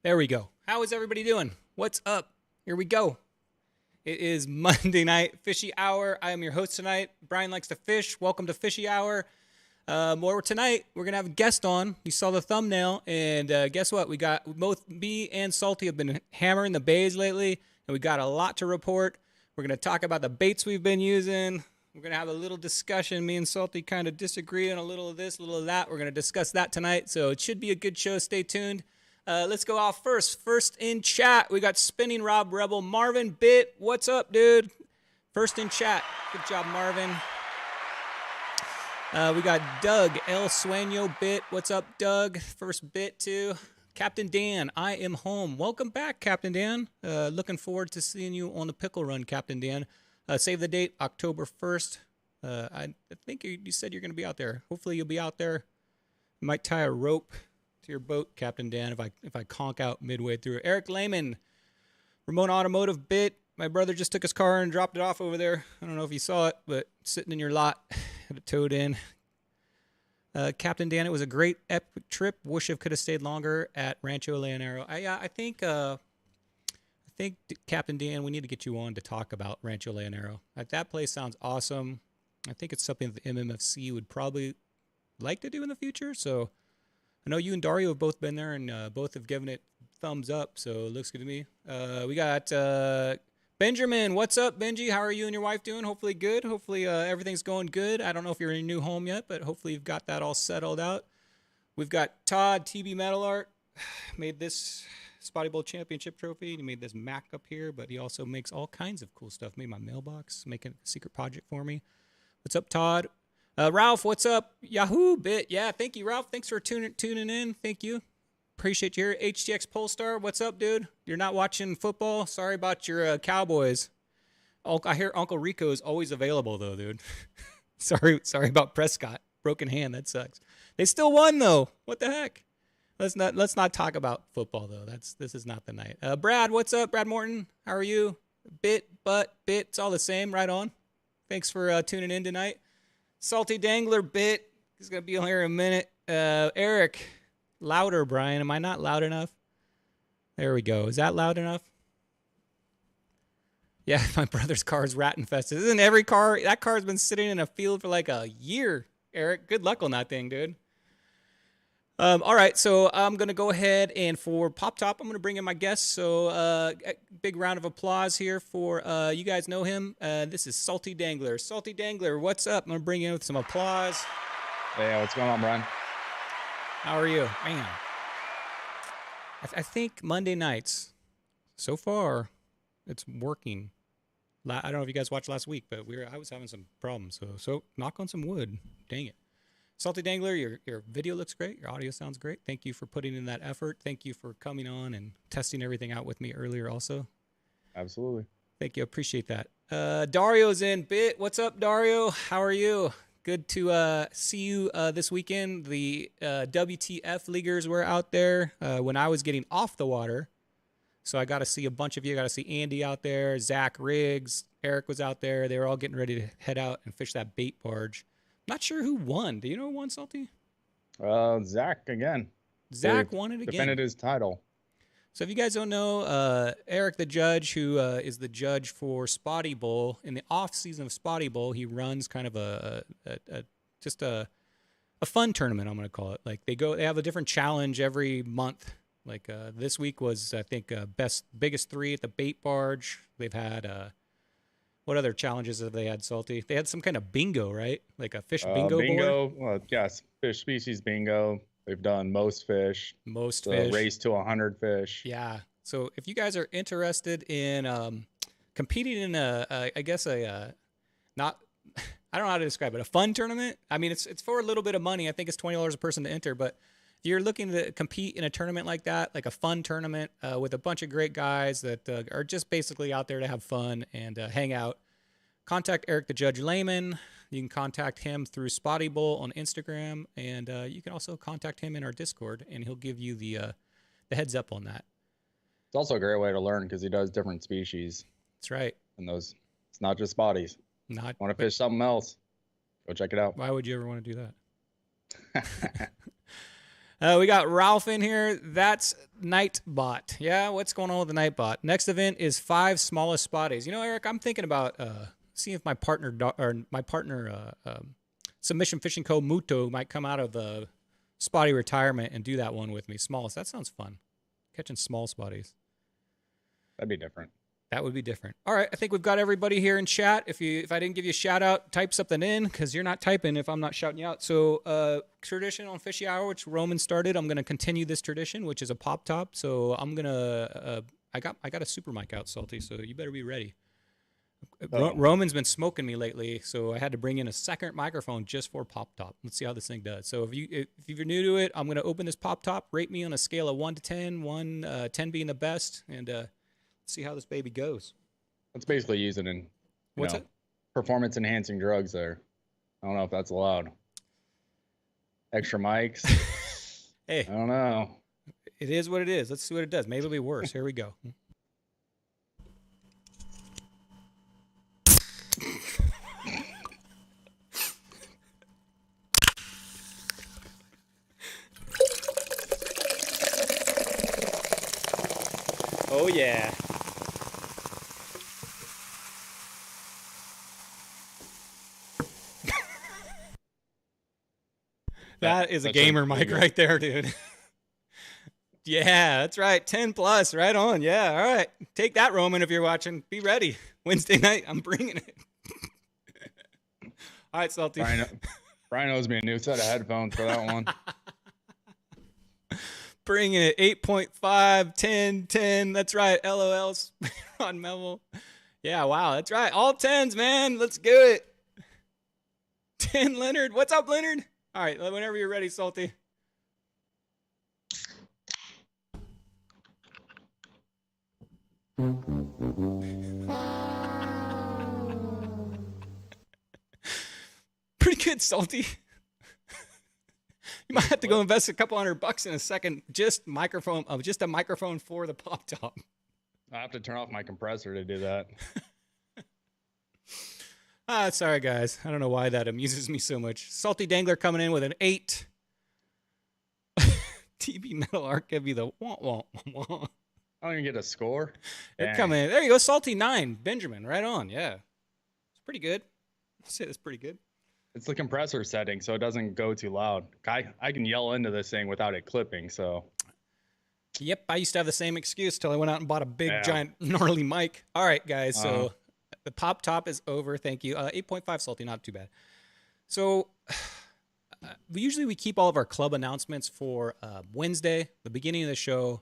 There we go. How is everybody doing? What's up? Here we go. It is Monday night Fishy Hour. I am your host tonight. Brian likes to fish. Welcome to Fishy Hour. More tonight, we're going to have a guest on. You saw the thumbnail, and guess what? We got both me and Salty have been hammering the bays lately, and we got a lot to report. We're going to talk about the baits we've been using. We're going to have a little discussion. Me and Salty kind of disagree on a little of this, a little of that. We're going to discuss that tonight, so it should be a good show. Stay tuned. Let's go off first. First in chat, we got Spinning Rob Rebel. Marvin Bit, what's up, dude? First in chat. Good job, Marvin. We got Doug El Sueño Bit. What's up, Doug? First bit, too. Captain Dan, I am home. Welcome back, Captain Dan. Looking forward to seeing you on the pickle run, Captain Dan. Save the date, October 1st. I think you said you're going to be out there. Hopefully you'll be out there. You might tie a rope to your boat, Captain Dan, if I conk out midway through. Eric Lehman, Ramon Automotive Bit. My brother just took his car and dropped it off over there. I don't know if you saw it, but sitting in your lot, had it towed in. Captain Dan, it was a great epic trip. Wish I could have stayed longer at Rancho Leonero. I think Captain Dan, we need to get you on to talk about Rancho Leonero. That place sounds awesome. I think it's something that the MMFC would probably like to do in the future. So I know you and Dario have both been there and both have given it thumbs up, so it looks good to me. We got Benjamin. What's up, Benji? How are you and your wife doing? Hopefully good. Hopefully everything's going good. I don't know if you're in your new home yet, but hopefully you've got that all settled out. We've got Todd, TB Metal Art. Made this Spotty Bowl Championship trophy. He made this Mac up here, but he also makes all kinds of cool stuff. Made my mailbox, making a secret project for me. What's up, Todd? Ralph, what's up? Yahoo Bit. Yeah, thank you, Ralph. Thanks for tuning in. Thank you. Appreciate you here. HTX Polestar, what's up, dude? You're not watching football? Sorry about your Cowboys. I hear Uncle Rico is always available, though, dude. Sorry about Prescott. Broken hand, that sucks. They still won, though. What the heck? Let's not talk about football, though. This is not the night. Brad, what's up? Brad Morton, how are you? Bit, it's all the same. Right on. Thanks for tuning in tonight. Salty Dangler Bit. He's going to be on here in a minute. Eric, louder, Brian. Am I not loud enough? There we go. Is that loud enough? Yeah, my brother's car is rat infested. Isn't every car? That car's been sitting in a field for like a year, Eric. Good luck on that thing, dude. All right, so I'm going to go ahead and for Pop Top, I'm going to bring in my guest. So big round of applause here for, you guys know him. This is Salty Dangler. Salty Dangler, what's up? I'm going to bring you in with some applause. Hey, what's going on, Brian? How are you? Man, I think Monday nights, so far, it's working. I don't know if you guys watched last week, but I was having some problems. So knock on some wood. Dang it. Salty Dangler, your video looks great. Your audio sounds great. Thank you for putting in that effort. Thank you for coming on and testing everything out with me earlier also. Absolutely. Thank you. Appreciate that. Dario's in Bit. What's up, Dario? How are you? Good to see you this weekend. The WTF leaguers were out there when I was getting off the water. So I got to see a bunch of you. I got to see Andy out there, Zach Riggs, Eric was out there. They were all getting ready to head out and fish that bait barge. Not sure who won. Do you know who won, Salty? Zach again. Zach won it again. Defended his title. So if you guys don't know, Eric the judge, who is the judge for Spotty Bowl, in the off season of Spotty Bowl, he runs kind of just a fun tournament, I'm going to call it. Like they have a different challenge every month. Like this week was, I think, biggest three at the bait barge. They've had what other challenges have they had, Salty? They had some kind of bingo, right? Like a fish bingo board? Well, yes, fish species bingo. They've done most fish. Race to 100 fish. Yeah. So if you guys are interested in competing in I don't know how to describe it, a fun tournament. I mean, it's for a little bit of money. I think it's $20 a person to enter, but if you're looking to compete in a tournament like that, like a fun tournament with a bunch of great guys that are just basically out there to have fun and hang out, contact Eric the Judge Lehman. You can contact him through Spotty Bowl on Instagram, and you can also contact him in our Discord, and he'll give you the heads up on that. It's also a great way to learn because he does different species. That's right. And it's not just spotties. Want to fish something else? Go check it out. Why would you ever want to do that? We got Ralph in here. That's Nightbot. Yeah, what's going on with the Nightbot? Next event is 5 smallest spotties. You know, Eric, I'm thinking about seeing if my partner Submission Fishing Co. Muto might come out of the spotty retirement and do that one with me. Smallest. That sounds fun. Catching small spotties. That'd be different. That would be different. All right, I think we've got everybody here in chat. If I didn't give you a shout out, type something in because you're not typing if I'm not shouting you out. So tradition on Fishy Hour, which Roman started, I'm gonna continue this tradition, which is a pop top. So I'm gonna I got a super mic out, Salty. So you better be ready. Roman's been smoking me lately, so I had to bring in a second microphone just for pop top. Let's see how this thing does. So if you're new to it, I'm gonna open this pop top. Rate me on a scale of 1 to 10. 10 being the best, and see how this baby goes. That's basically using it? Performance enhancing drugs there. I don't know if that's allowed. Extra mics. Hey, I don't know. It is what it is. Let's see what it does. Maybe it'll be worse. Here we go. Oh yeah. That is a gamer mic right there, dude. Yeah, that's right. 10 plus, right on. Yeah, all right. Take that, Roman, if you're watching. Be ready. Wednesday night, I'm bringing it. All right, Salty. Brian owes me a new set of headphones for that one. Bringing it 8.5, 10, 10. That's right. LOLs. Ron Melville. Yeah, wow. That's right. All 10s, man. Let's do it. 10 Leonard. What's up, Leonard? All right, whenever you're ready, Salty. Pretty good, Salty. You might have to go invest a couple $100 in a second. Just a microphone for the pop top. I have to turn off my compressor to do that. Sorry, guys. I don't know why that amuses me so much. Salty Dangler coming in with an 8. TB Metal Arc give you the wah. I don't even get a score. They're coming in. There you go. Salty 9. Benjamin, right on. Yeah. It's pretty good. I'd say that's pretty good. It's the compressor setting, so it doesn't go too loud. I can yell into this thing without it clipping, so. Yep, I used to have the same excuse till I went out and bought a big, giant, gnarly mic. All right, guys, so the pop top is over. Thank you. 8.5 Salty, not too bad. So usually we keep all of our club announcements for Wednesday, the beginning of the show.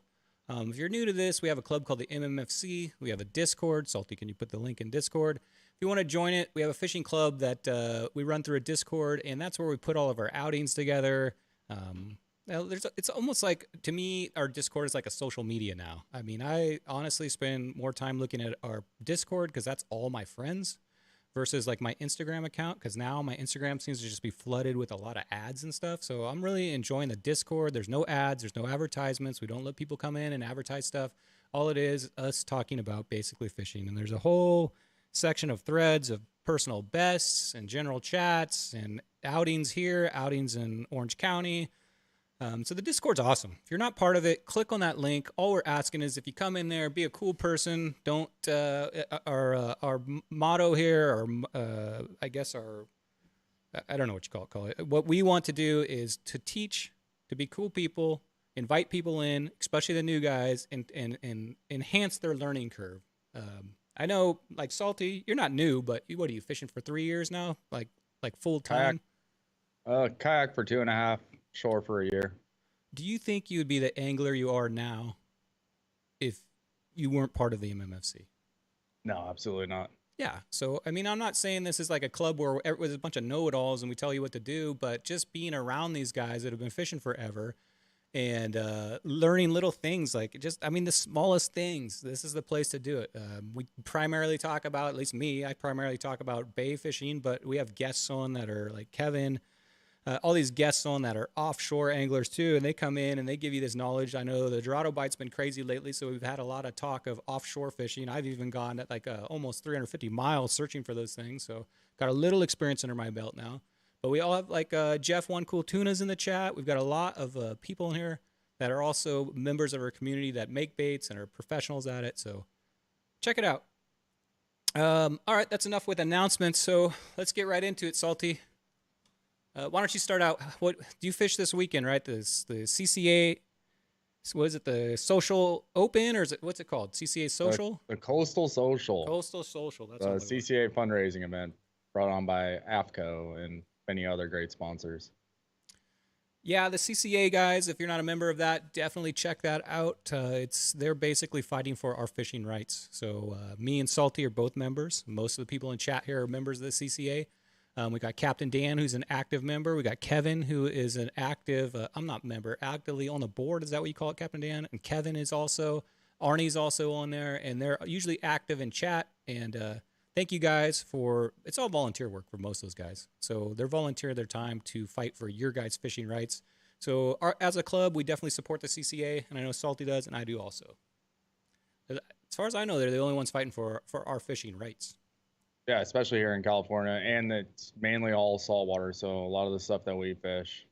If you're new to this, we have a club called the MMFC. We have a Discord. Salty, can you put the link in Discord? If you want to join it, we have a fishing club that we run through a Discord, and that's where we put all of our outings together. It's almost like, to me, our Discord is like a social media now. I mean, I honestly spend more time looking at our Discord because that's all my friends versus like my Instagram account, because now my Instagram seems to just be flooded with a lot of ads and stuff. So I'm really enjoying the Discord. There's no ads. There's no advertisements. We don't let people come in and advertise stuff. All it is us talking about basically fishing. And there's a whole section of threads of personal bests and general chats and outings here, outings in Orange County. So the Discord's awesome. If you're not part of it, click on that link. All we're asking is if you come in there, be a cool person. Don't our motto here, or I guess I don't know what you call it. What we want to do is to teach, to be cool people, invite people in, especially the new guys, and enhance their learning curve. I know, like Salty, you're not new, but what are you fishing for 3 years now? Like full time? Kayak for 2.5. Shore for a year. Do you think you would be the angler you are now if you weren't part of the MMFC? No, absolutely not. Yeah. So, I mean, I'm not saying this is like a club where there's a bunch of know-it-alls and we tell you what to do, but just being around these guys that have been fishing forever and learning little things, like the smallest things. This is the place to do it. We primarily talk about, at least me, I primarily talk about bay fishing, but we have guests on that are like Kevin, all these guests on that are offshore anglers too, and they come in and they give you this knowledge. I know the Dorado bite's been crazy lately, so we've had a lot of talk of offshore fishing. I've even gone at like almost 350 miles searching for those things, so got a little experience under my belt now. But we all have like Jeff One Cool Tunas in the chat. We've got a lot of people in here that are also members of our community that make baits and are professionals at it. So check it out. All right, that's enough with announcements. So let's get right into it, Salty. Why don't you start out? What do you fish this weekend? Right, the CCA. What is it? The Social Open, or is it what's it called? CCA Social. The Coastal Social. Coastal Social. That's the CCA fundraising event brought on by AFCO and many other great sponsors. Yeah, the CCA guys, if you're not a member of that, definitely check that out. They're basically fighting for our fishing rights. So me and Salty are both members. Most of the people in chat here are members of the CCA. We got Captain Dan, who's an active member. We got Kevin, who is an active, I'm not a member, actively on the board. Is that what you call it, Captain Dan? And Kevin is also, Arnie's also on there, and they're usually active in chat. And thank you guys for, it's all volunteer work for most of those guys. So they're volunteering their time to fight for your guys' fishing rights. So as a club, we definitely support the CCA, and I know Salty does, and I do also. As far as I know, they're the only ones fighting for our fishing rights. Yeah, especially here in California, and it's mainly all saltwater. So a lot of the stuff that we fish,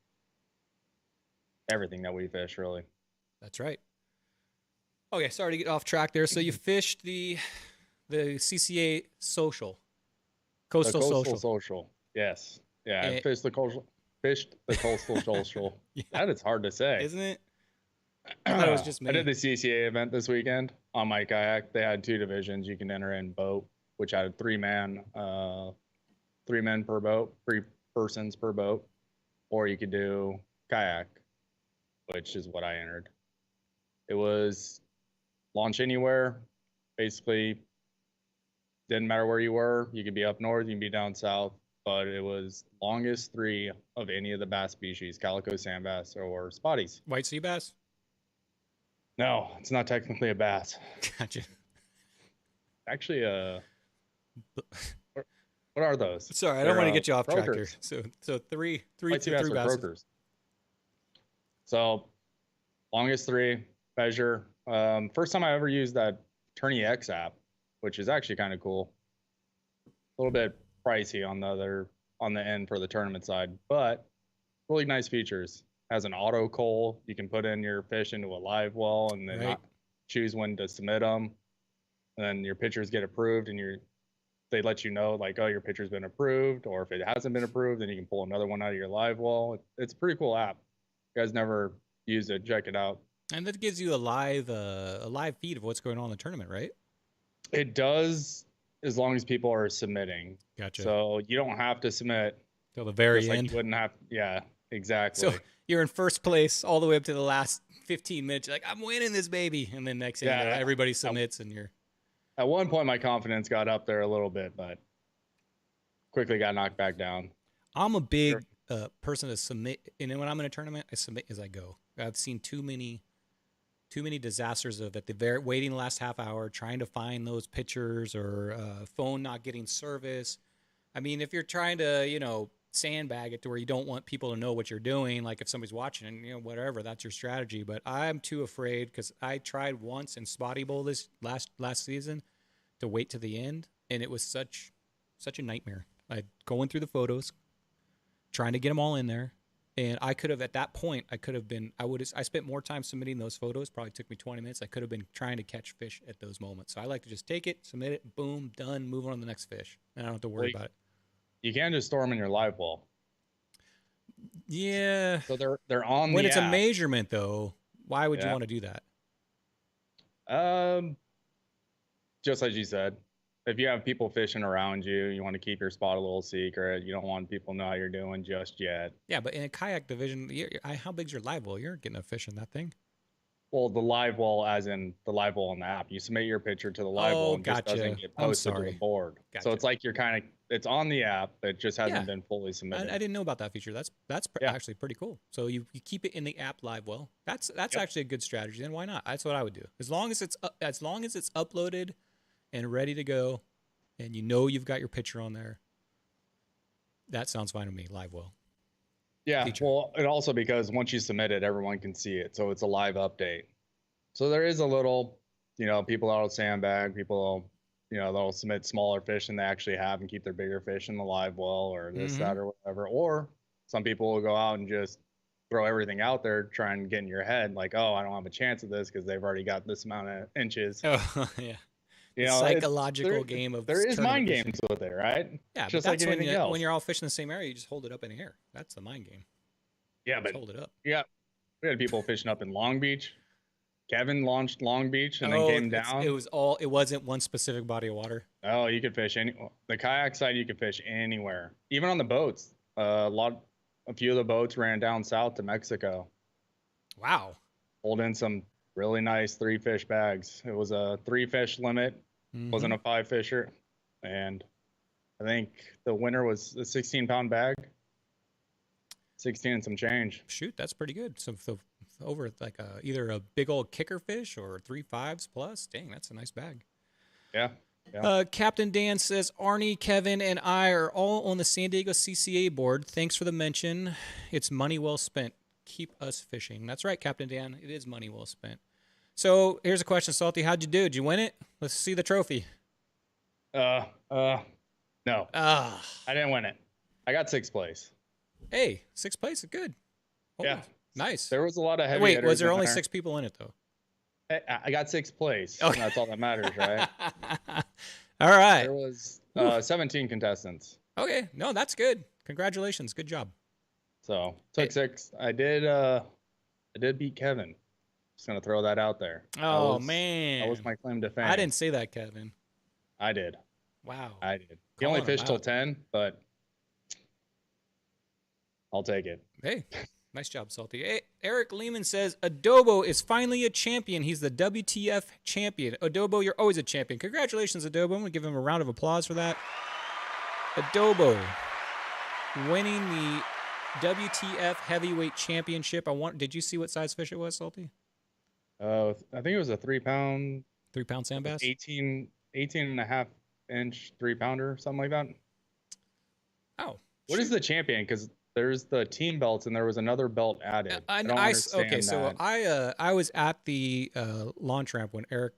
everything that we fish, really. That's right. Okay, sorry to get off track there. So you fished the CCA Social, Coastal Social. Yes. Yeah, I fished the Coastal Social. Yeah. That is hard to say, isn't it? I thought it was just me. I did the CCA event this weekend on my kayak. They had 2 divisions. You can enter in boat, which had 3 men per boat, 3 persons per boat, or you could do kayak, which is what I entered. It was launch anywhere. Basically, didn't matter where you were. You could be up north, you can be down south, but it was longest 3 of any of the bass species, calico sand bass or spotties. White sea bass? No, it's not technically a bass. Gotcha. Actually, what are those? Sorry, I don't want to get you off track here. So three basses. Croakers. So longest 3 measure. First time I ever used that Tourney X app, which is actually kind of cool. A little bit pricey on the end for the tournament side, but really nice features. Has an auto cull. You can put in your fish into a live well and then choose when to submit them. And then your pictures get approved, and they let you know like, oh, your picture's been approved, or if it hasn't been approved, then you can pull another one out of your live well. It's a pretty cool app. You guys never used it, check it out. And that gives you a live feed of what's going on in the tournament, right? It does, as long as people are submitting. Gotcha. So you don't have to submit till the very end. Like you wouldn't have. Yeah, exactly. So you're in first place all the way up to the last 15 minutes. You're like, I'm winning this baby, and then next thing you know, everybody submits, and you're. At one point, my confidence got up there a little bit, but quickly got knocked back down. I'm a big person to submit, and then when I'm in a tournament, I submit as I go. I've seen too many disasters of at the waiting the last half hour, trying to find those pictures, or phone not getting service. I mean, if you're trying to, sandbag it to where you don't want people to know what you're doing, like if somebody's watching and whatever, that's your strategy. But I'm too afraid, because I tried once in Spotty Bowl this last season to wait to the end, and it was such a nightmare. Going through the photos, trying to get them all in there, and I could have at that point I spent more time submitting those photos. Probably took me 20 minutes. I could have been trying to catch fish at those moments. So I like to just take it, submit it, boom, done, move on to the next fish, and I don't have to worry about it. You can't just store them in your live well. Yeah. So they're on when the it's app. A measurement, though. Why would you want to do that? Just like you said, if you have people fishing around you, you want to keep your spot a little secret. You don't want people to know how you're doing just yet. Yeah, but in a kayak division, how big's your live well? You're getting a fish in that thing. Well, the live well, as in the live well on the app. You submit your picture to the live well, and gotcha. Just doesn't get posted to the board. Gotcha. So it's like it's on the app, but it just hasn't been fully submitted. I didn't know about that feature. That's actually pretty cool. So you keep it in the app live well. That's actually a good strategy. Then why not? That's what I would do. As long as it's uploaded and ready to go, and you've got your picture on there, that sounds fine to me. Live well. Yeah, well, and also because once you submit it, everyone can see it. So it's a live update. So there is a little, people out of sandbag, people you know, they'll submit smaller fish than they actually have and keep their bigger fish in the live well or this, Mm-hmm. that, or whatever. Or some people will go out and just throw everything out there, try and get in your head like, oh, I don't have a chance at this because they've already got this amount of inches. Oh, yeah. You The know, psychological game of there is tournament mind fishing. games with it, right? Yeah, but Just like that's anything else. when you're all fishing the same area, you just hold it up in the air. That's the mind game. Yeah, Just but hold it up. yeah, we had people fishing up in Long Beach. Kevin launched Long Beach and then came down. It wasn't one specific body of water. Oh, you could fish the kayak side. You could fish anywhere, even on the boats. A few of the boats ran down south to Mexico. Wow. Pulled in some really nice 3-fish bags. It was a 3-fish limit. Mm-hmm. Wasn't a 5-fisher, and I think the winner was a 16-pound bag. 16 and some change. Shoot, that's pretty good. So over like either a big old kicker fish or 3 5s plus. Dang, that's a nice bag. Yeah. Yeah. Captain Dan says, Arnie, Kevin, and I are all on the San Diego CCA board. Thanks for the mention. It's money well spent. Keep us fishing. That's right, Captain Dan. It is money well spent. So here's a question, Salty. How'd you do? Did you win it? Let's see the trophy. No. I didn't win it. I got 6th place. Hey, 6th place is good. Holy, yeah. Nice. There was a lot of heavy Wait, was there in only there. 6 people in it, though? I got 6th place. Okay. That's all that matters, right? All right. There was 17 contestants. Okay. No, that's good. Congratulations. Good job. So took 6. I did beat Kevin. Just gonna throw that out there. Oh, man. That was my claim to fame. I didn't say that, Kevin. I did. Wow. I did. He only fished till 10, but I'll take it. Hey, nice job, Salty. Hey, Eric Lehman says, Adobo is finally a champion. He's the WTF champion. Adobo, you're always a champion. Congratulations, Adobo. I'm going to give him a round of applause for that. Adobo winning the WTF heavyweight championship. Did you see what size fish it was, Salty? I think it was a 3-pound. 3-pound sand bass? 18 and a half inch 3-pounder, something like that. Oh. What is the champion? Because there's the team belts and there was another belt added. I was at the launch ramp when Eric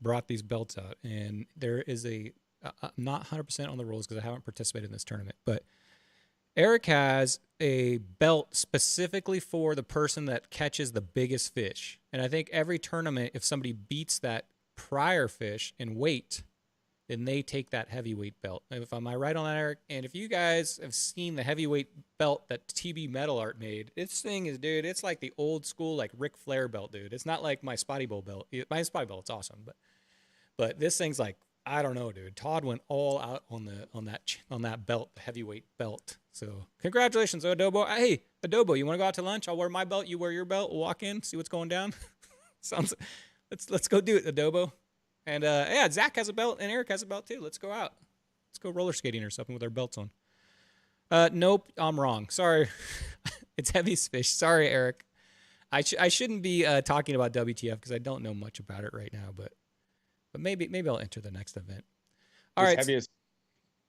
brought these belts out, and there is I'm not 100% on the rules because I haven't participated in this tournament, but Eric has a belt specifically for the person that catches the biggest fish. And I think every tournament, if somebody beats that prior fish in weight, then they take that heavyweight belt. Am I right on that, Eric? And if you guys have seen the heavyweight belt that TB Metal Art made, this thing is, dude, it's like the old school, like Ric Flair belt, dude. It's not like my Spotty Bowl belt. My Spotty Belt's awesome, but this thing's like, I don't know, dude. Todd went all out on that belt, the heavyweight belt. So congratulations, Adobo. Hey, Adobo, you want to go out to lunch? I'll wear my belt. You wear your belt. We'll walk in, see what's going down. Let's go do it, Adobo. And yeah, Zach has a belt and Eric has a belt too. Let's go out. Let's go roller skating or something with our belts on. Nope, I'm wrong. Sorry, it's heavy fish. Sorry, Eric. I shouldn't be talking about WTF because I don't know much about it right now, but maybe I'll enter the next event. All right.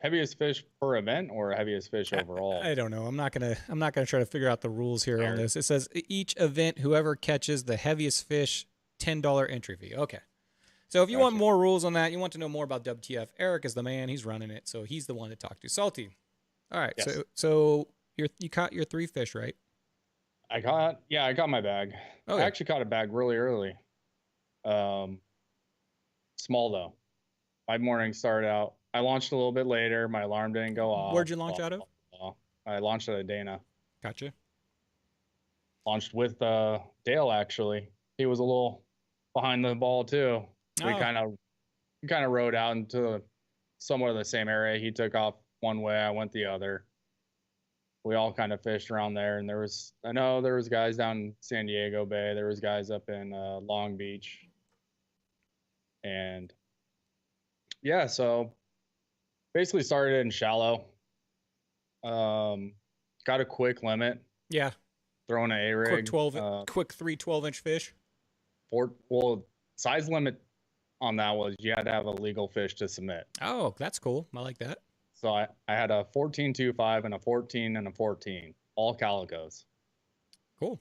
Heaviest fish per event or heaviest fish overall? I don't know. I'm not gonna try to figure out the rules here on this. It says each event, whoever catches the heaviest fish, $10 entry fee. Okay. So if you want more rules on that, you want to know more about WTF, Eric is the man. He's running it, so he's the one to talk to. Salty. All right. Yes. So you caught your 3 fish, right? I caught my bag. Okay. I actually caught a bag really early. Small though. My morning started out. I launched a little bit later. My alarm didn't go off. Where'd you launch out of? I launched out of Dana. Gotcha. Launched with Dale actually. He was a little behind the ball too. We kind of rode out into somewhat of the same area. He took off one way, I went the other. We all kind of fished around there, and there was guys down in San Diego Bay. There was guys up in Long Beach, and yeah, so basically started in shallow. Got a quick limit. Yeah. Throwing an A-rig. Quick 3 12-inch fish. Size limit on that was you had to have a legal fish to submit. Oh, that's cool. I like that. So I had a 14.25 and a 14 and a 14, all calicos. Cool.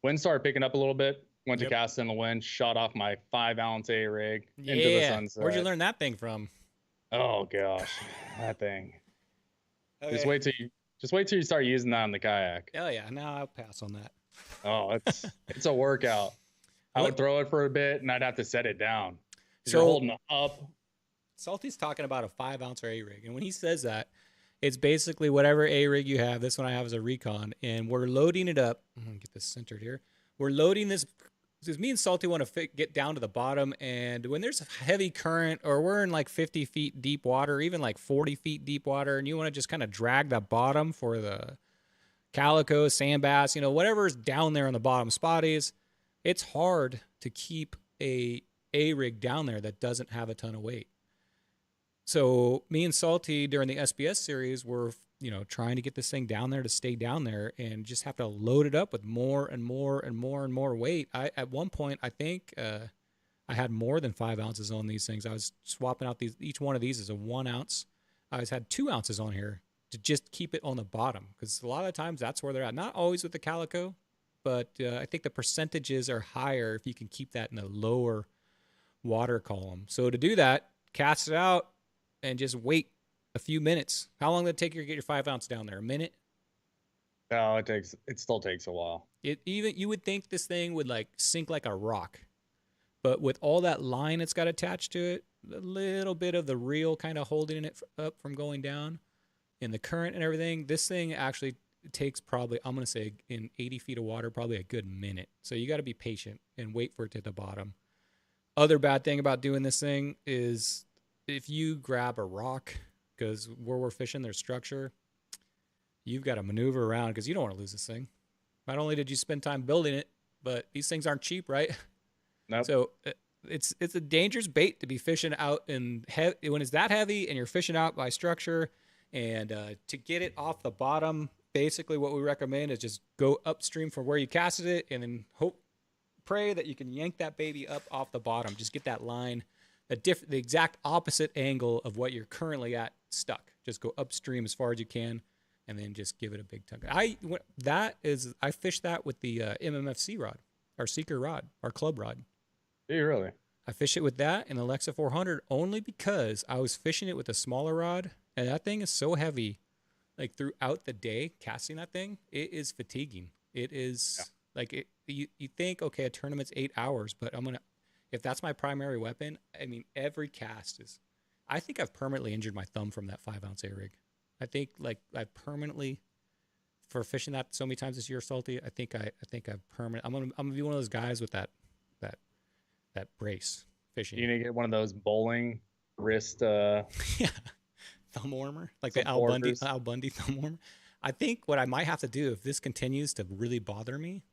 Wind started picking up a little bit Went to cast in the wind, shot off my 5-ounce A rig into the sunset. Where'd you learn that thing from? Oh gosh, that thing. Okay. Just wait till you start using that on the kayak. Oh yeah, now I'll pass on that. Oh, it's a workout. I would throw it for a bit and I'd have to set it down. So you're holding it up. Salty's talking about a 5-ounce A rig, and when he says that, it's basically whatever A rig you have. This one I have is a Recon, and we're loading it up. I'm gonna get this centered here. We're loading this because me and Salty want to get down to the bottom, and when there's a heavy current or we're in like 50 feet deep water, even like 40 feet deep water, and you want to just kind of drag that bottom for the calico, sand bass, whatever's down there on the bottom spotties, it's hard to keep a rig down there that doesn't have a ton of weight. So me and Salty during the SBS series were, trying to get this thing down there to stay down there and just have to load it up with more and more and more and more weight. At one point, I think I had more than 5 ounces on these things. I was swapping out each one of these is a 1 ounce. I had 2 ounces on here to just keep it on the bottom because a lot of times that's where they're at. Not always with the calico, but I think the percentages are higher if you can keep that in a lower water column. So to do that, cast it out and just wait a few minutes. How long did it take you to get your 5 ounce down there? A minute? No, it still takes a while. You would think this thing would like sink like a rock, but with all that line it's got attached to it, a little bit of the reel kind of holding it up from going down, and the current and everything, this thing actually takes probably, I'm going to say in 80 feet of water, probably a good minute. So you got to be patient and wait for it to hit the bottom. Other bad thing about doing this thing is if you grab a rock, because where we're fishing, there's structure, you've got to maneuver around because you don't want to lose this thing. Not only did you spend time building it, but these things aren't cheap, right? Nope. So it's a dangerous bait to be fishing out when it's that heavy and you're fishing out by structure. And to get it off the bottom, basically what we recommend is just go upstream from where you casted it and then pray that you can yank that baby up off the bottom. Just get that line, the exact opposite angle of what you're currently at stuck. Just go upstream as far as you can and then just give it a big tug. I fished that with the MMFC rod, our Seeker rod, our club rod. Do you really? I fished it with that and Alexa 400 only because I was fishing it with a smaller rod, and that thing is so heavy. Like throughout the day, casting that thing, it is fatiguing. It is you think, okay, a tournament's 8 hours, but if that's my primary weapon, I mean, every cast is, I think I've permanently injured my thumb from that 5 ounce A rig. I think I've permanently, for fishing that so many times this year, Salty, I think I've I'm going to be one of those guys with that brace fishing. You need to get one of those bowling wrist, yeah. Thumb warmer, like the Al Bundy thumb warmer. I think what I might have to do if this continues to really bother me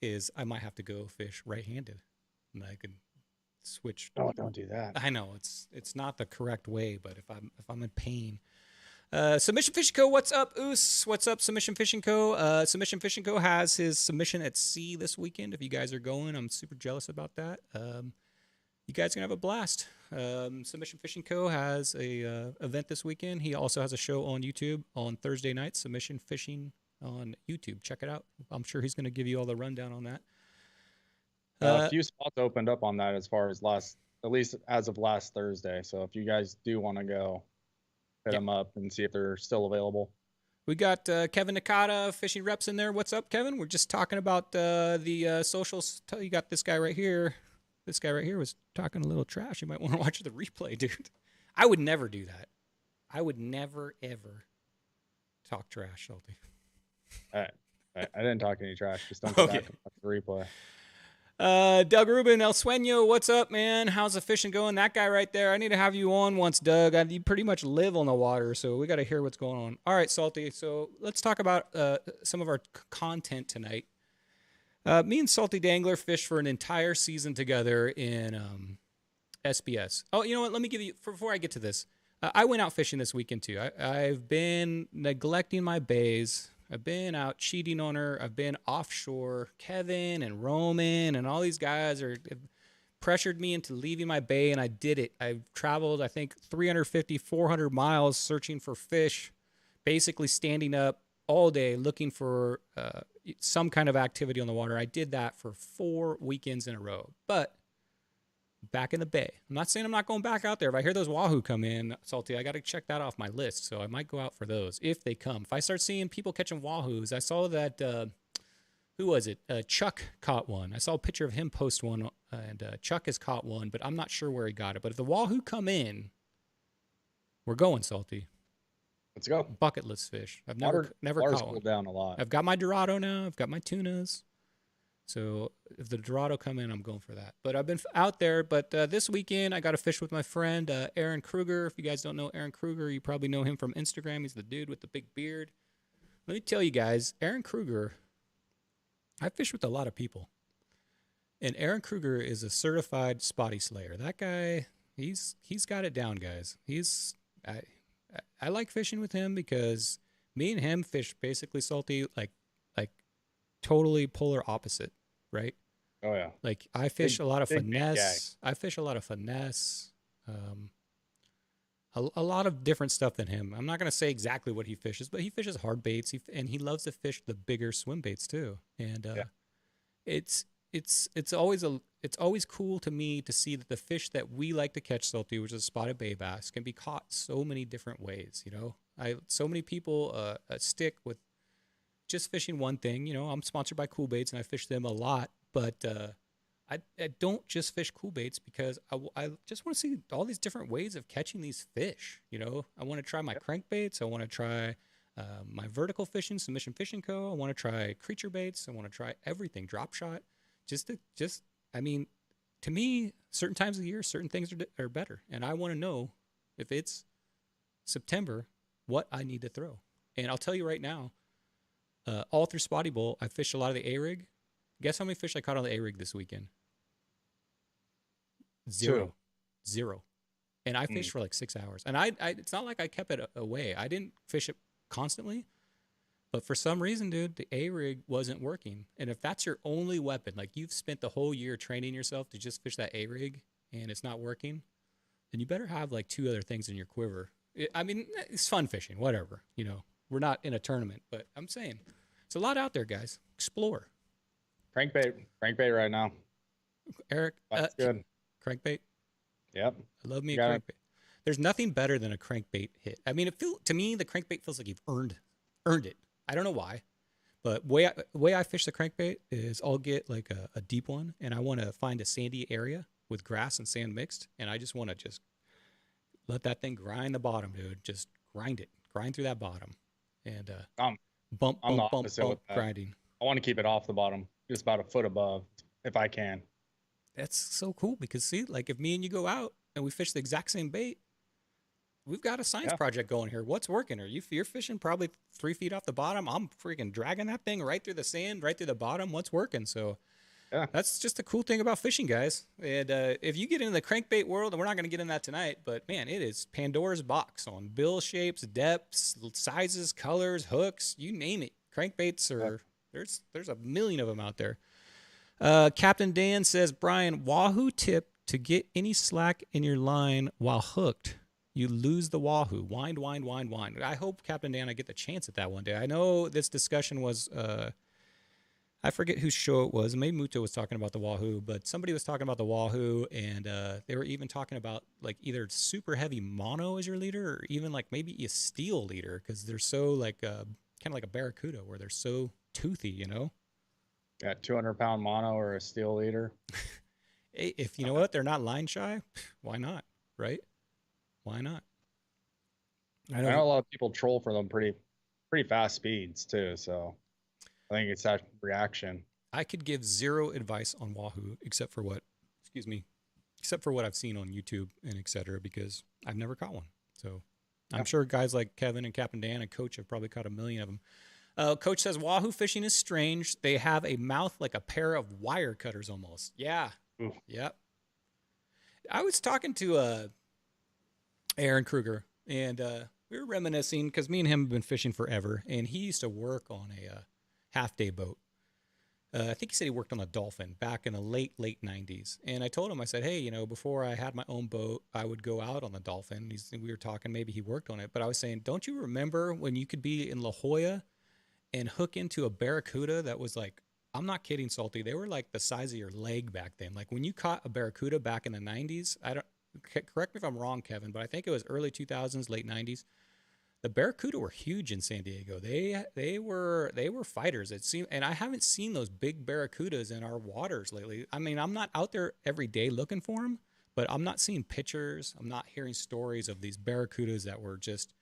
is I might have to go fish right-handed, and I could switch. Oh, don't do that. I know it's not the correct way, but if I'm in pain. Submission Fishing Co. What's up, Oos? What's up, Submission Fishing Co.? Submission Fishing Co. has his submission at sea this weekend. If you guys are going, I'm super jealous about that. You guys are gonna have a blast. Submission Fishing Co. has a event this weekend. He also has a show on YouTube on Thursday night, Submission Fishing on YouTube. Check it out. I'm sure he's going to give you all the rundown on that. A few spots opened up on that as far as at least as of last Thursday. So if you guys do want to go, hit them up and see if they're still available. We got Kevin Nakata, Fishing Reps in there. What's up, Kevin? We're just talking about the socials. You got this guy right here. This guy right here was talking a little trash. You might want to watch the replay, dude. I would never do that. I would never, ever talk trash, Salty. I didn't talk any trash. Just don't go back and watch the replay. Doug Rubin, El Sueño, what's up, man? How's the fishing going? That guy right there. I need to have you on once, Doug. You pretty much live on the water, so we got to hear what's going on. All right, Salty. So let's talk about some of our content tonight. Me and Salty Dangler fished for an entire season together in SBS. Oh, you know what? Let me give you, before I get to this, I went out fishing this weekend too. I've been neglecting my bays. I've been out cheating on her. I've been offshore. Kevin and Roman and all these guys have pressured me into leaving my bay, and I did it. I've traveled, I think, 350, 400 miles searching for fish, basically standing up all day looking for some kind of activity on the water. I did that for 4 weekends in a row. But back in the bay, I'm not saying I'm not going back out there. If I hear those wahoo come in, Salty, I got to check that off my list. So I might go out for those if they come. If I start seeing people catching wahoos, I saw that, who was it? Chuck caught one. I saw a picture of him post one, and Chuck has caught one, but I'm not sure where he got it. But if the wahoo come in, we're going, Salty. Let's go. Bucket list fish. I've never caught one. Down a lot. I've got my Dorado now. I've got my tunas. So if the Dorado come in, I'm going for that. But I've been out there. But this weekend, I got to fish with my friend, Aaron Kruger. If you guys don't know Aaron Kruger, you probably know him from Instagram. He's the dude with the big beard. Let me tell you guys, Aaron Kruger, I fish with a lot of people. And Aaron Kruger is a certified spotty slayer. That guy, he's got it down, guys. I like fishing with him because me and him fish basically, Salty, like totally polar opposite, right? Oh yeah. Like I fish a lot of big finesse. I fish a lot of finesse. A lot of different stuff than him. I'm not gonna say exactly what he fishes, but he fishes hard baits. And he loves to fish the bigger swim baits too. And it's always cool to me to see that the fish that we like to catch, Salty, which is spotted bay bass, can be caught so many different ways. You know, so many people stick with just fishing one thing. You know, I'm sponsored by Cool Baits and I fish them a lot, but I don't just fish Cool Baits because I just want to see all these different ways of catching these fish. You know, I want to try my crankbaits. I want to try my vertical fishing, Submission Fishing Co. I want to try creature baits. I want to try everything, drop shot. I mean, to me, certain times of the year, certain things are better. And I want to know if it's September, what I need to throw. And I'll tell you right now, all through Spotty Bowl, I fished a lot of the A-rig. Guess how many fish I caught on the A-rig this weekend? Zero. And I fished for like 6 hours. And I it's not like I kept it away. I didn't fish it constantly. But for some reason, dude, the A-rig wasn't working. And if that's your only weapon, like you've spent the whole year training yourself to just fish that A-rig and it's not working, then you better have like 2 other things in your quiver. I mean, it's fun fishing, whatever. You know, we're not in a tournament, but I'm saying it's a lot out there, guys. Explore. Crankbait right now. Eric, that's good. Crankbait. Yep. I love me a crankbait. There's nothing better than a crankbait hit. I mean, to me, the crankbait feels like you've earned it. I don't know why, but way I fish the crankbait is I'll get like a deep one, and I want to find a sandy area with grass and sand mixed, and I just want to just let that thing grind the bottom, dude. Just grind through that bottom, and bump, grinding. I want to keep it off the bottom, just about a foot above, if I can. That's so cool because see, like if me and you go out and we fish the exact same bait, we've got a science project going here. What's working? You're fishing probably 3 feet off the bottom. I'm freaking dragging that thing right through the sand, right through the bottom. What's working? So that's just the cool thing about fishing, guys. And if you get into the crankbait world, and we're not going to get in that tonight, but man, it is Pandora's box on bill shapes, depths, sizes, colors, hooks, you name it. Crankbaits are there's a million of them out there. Captain Dan says, Brian, wahoo tip to get any slack in your line while hooked. You lose the wahoo. Wind. I hope, Captain Dan, I get the chance at that one day. I know this discussion was, I forget whose show it was. Maybe Muto was talking about the wahoo, but somebody was talking about the wahoo, and they were even talking about like either super heavy mono as your leader or even like maybe a steel leader because they're so like kind of like a barracuda where they're so toothy, you know? Yeah, 200-pound mono or a steel leader. Hey, if you know what, they're not line shy, why not, right? Why not? I know a lot of people troll for them pretty fast speeds too, so I think it's that reaction. I could give zero advice on wahoo except for what I've seen on YouTube and etc. because I've never caught one. So I'm sure guys like Kevin and Captain Dan and Coach have probably caught a million of them. Coach says wahoo fishing is strange. They have a mouth like a pair of wire cutters almost. Yeah. Ooh. Yep. I was talking to Aaron Kruger, and we were reminiscing because me and him have been fishing forever, and he used to work on a half-day boat. I think he said he worked on a Dolphin back in the late 90s. And I told him, I said, hey, you know, before I had my own boat, I would go out on the Dolphin. We were talking, maybe he worked on it, but I was saying, don't you remember when you could be in La Jolla and hook into a barracuda that was like, I'm not kidding, Salty. They were like the size of your leg back then. Like when you caught a barracuda back in the 90s, correct me if I'm wrong, Kevin, but I think it was early 2000s, late 90s. The barracuda were huge in San Diego. They were fighters. It seemed, and I haven't seen those big barracudas in our waters lately. I mean, I'm not out there every day looking for them, but I'm not seeing pictures. I'm not hearing stories of these barracudas that were just.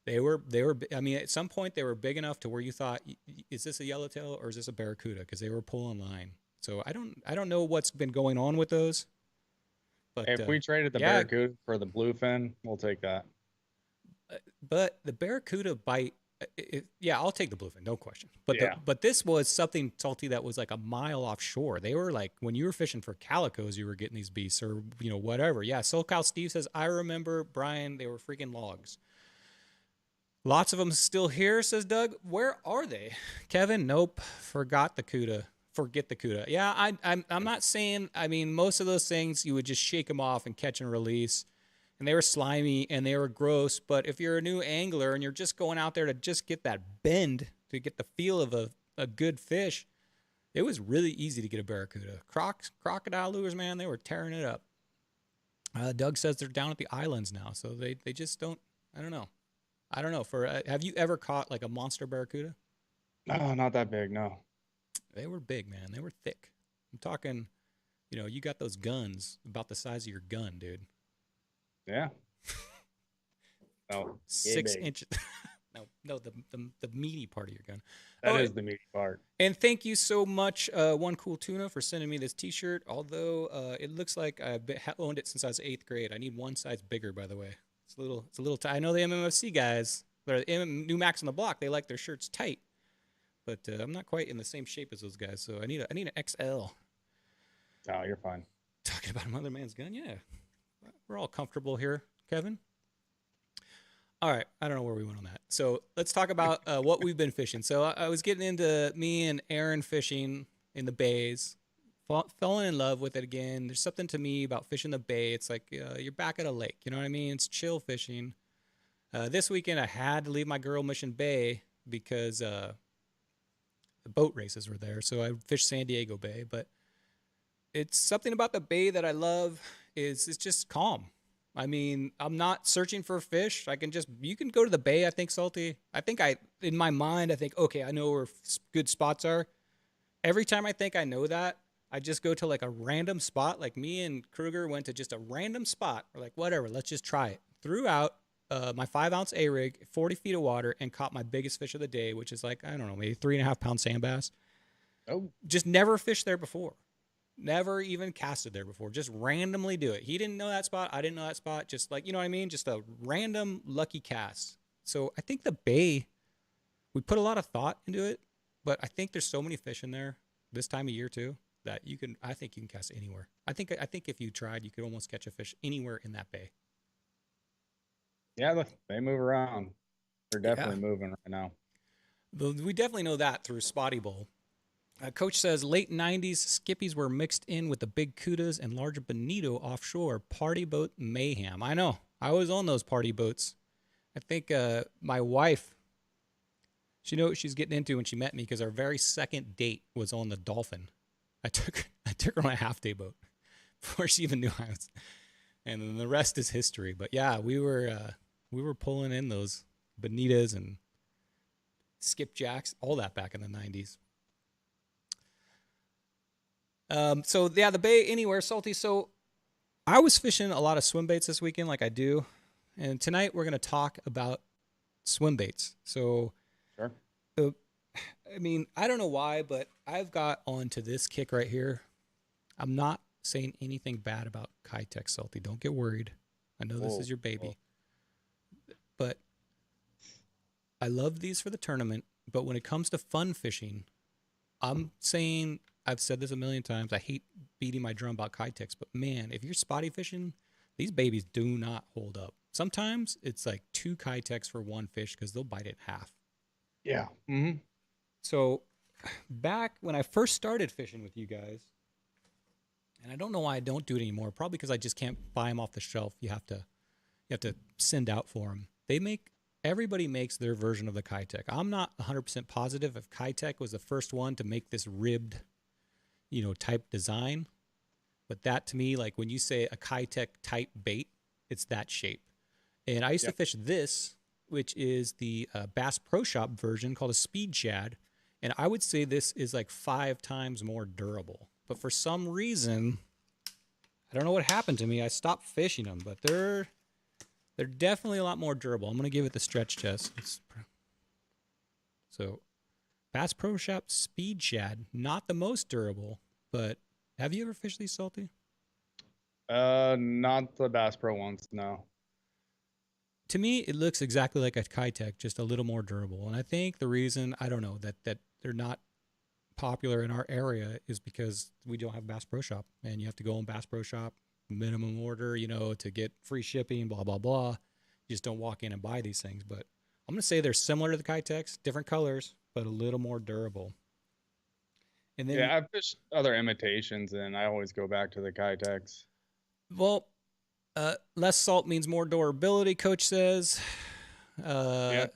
They were. I mean, at some point they were big enough to where you thought, is this a yellowtail or is this a barracuda? Because they were pulling line. So I don't know what's been going on with those. But If we traded the barracuda for the bluefin, we'll take that. But the barracuda bite, yeah, I'll take the bluefin, no question. But Yeah. but this was something, Salty, that was like a mile offshore. They were like, when you were fishing for calicos, you were getting these beasts or, whatever. Yeah, SoCal Steve says, I remember, Brian, they were freaking logs. Lots of them still here, says Doug. Where are they? Kevin, nope, forget the CUDA. Yeah, I'm not saying, I mean, most of those things, you would just shake them off and catch and release. And they were slimy and they were gross. But if you're a new angler and you're just going out there to just get that bend, to get the feel of a good fish, it was really easy to get a barracuda. Crocodile lures, man, they were tearing it up. Doug says they're down at the islands now. So they just don't, I don't know. Have you ever caught like a monster barracuda? No, not that big, no. They were big, man. They were thick. I'm talking, you got those guns about the size of your gun, dude. Yeah. No. 6 inches. No, the meaty part of your gun. That is the meaty part. And thank you so much, One Cool Tuna, for sending me this T-shirt. Although it looks like I've owned it since I was 8th grade. I need one size bigger, by the way. It's a little tight. I know the MMFC guys, they're New Max on the Block. They like their shirts tight, but I'm not quite in the same shape as those guys. So I need an XL. Oh, you're fine. Talking about another man's gun, yeah. We're all comfortable here, Kevin. All right, I don't know where we went on that. So let's talk about what we've been fishing. So I was getting into me and Aaron fishing in the bays, falling in love with it again. There's something to me about fishing the bay. It's like you're back at a lake. You know what I mean? It's chill fishing. This weekend I had to leave my girl Mission Bay because the boat races were there. So I fished San Diego Bay. But it's something about the bay that I love. It's just calm. I mean, I'm not searching for fish. You can go to the bay, I think, Salty. In my mind, I think, okay, I know where good spots are. Every time I think I know that, I just go to like a random spot. Like me and Kruger went to just a random spot. We're like, whatever, let's just try it. Threw out my 5-ounce A-rig, 40 feet of water, and caught my biggest fish of the day, which is like, I don't know, maybe 3.5-pound sand bass. Oh. Just never fished there before. Never even casted there before. Just randomly do it. He didn't know that spot. I didn't know that spot. Just like, you know what I mean? Just a random lucky cast. So I think the bay, we put a lot of thought into it, but I think there's so many fish in there this time of year too that I think you can cast anywhere. I think if you tried, you could almost catch a fish anywhere in that bay. Yeah, they move around. They're definitely moving right now. We definitely know that through Spotty Bowl. Coach says late 90s skippies were mixed in with the big cudas and larger bonito offshore. Party boat mayhem. I know. I was on those party boats. I think my wife, she knew what she's getting into when she met me because our very second date was on the Dolphin. I took her on a half-day boat before she even knew I was. And then the rest is history. But yeah, we were pulling in those bonitas and skipjacks, all that back in the 90s. So yeah, the bay anywhere, Salty. So I was fishing a lot of swim baits this weekend, like I do, and tonight we're gonna talk about swim baits. So, sure. I mean, I don't know why, but I've got onto this kick right here. I'm not saying anything bad about Kitech, Salty. Don't get worried. I know this is your baby, but I love these for the tournament. But when it comes to fun fishing, I'm saying. I've said this a million times. I hate beating my drum about Kitechs, but man, if you're spotty fishing, these babies do not hold up. Sometimes it's like 2 Kitechs for 1 fish because they'll bite it in half. Yeah. Mm-hmm. So back when I first started fishing with you guys, and I don't know why I don't do it anymore, probably because I just can't buy them off the shelf. You have to send out for them. They make everybody makes their version of the Kitech. I'm not 100% positive if Kitech was the first one to make this ribbed, type design. But that to me, like when you say a Kitech type bait, it's that shape. And I used to fish this, which is the Bass Pro Shop version called a Speed Shad. And I would say this is like 5 times more durable. But for some reason, I don't know what happened to me. I stopped fishing them, but they're definitely a lot more durable. I'm going to give it the stretch test. So Bass Pro Shop Speed Shad, not the most durable, but have you ever fished these, Salty? Not the Bass Pro ones, no. To me, it looks exactly like a Kitech, just a little more durable. And I think the reason, I don't know, that they're not popular in our area is because we don't have Bass Pro Shop. And you have to go on Bass Pro Shop, minimum order, to get free shipping, blah, blah, blah. You just don't walk in and buy these things. But I'm going to say they're similar to the Kitechs, different colors, but a little more durable. And then, I've fished other imitations, and I always go back to the Kitechs. Well, less salt means more durability, Coach says. They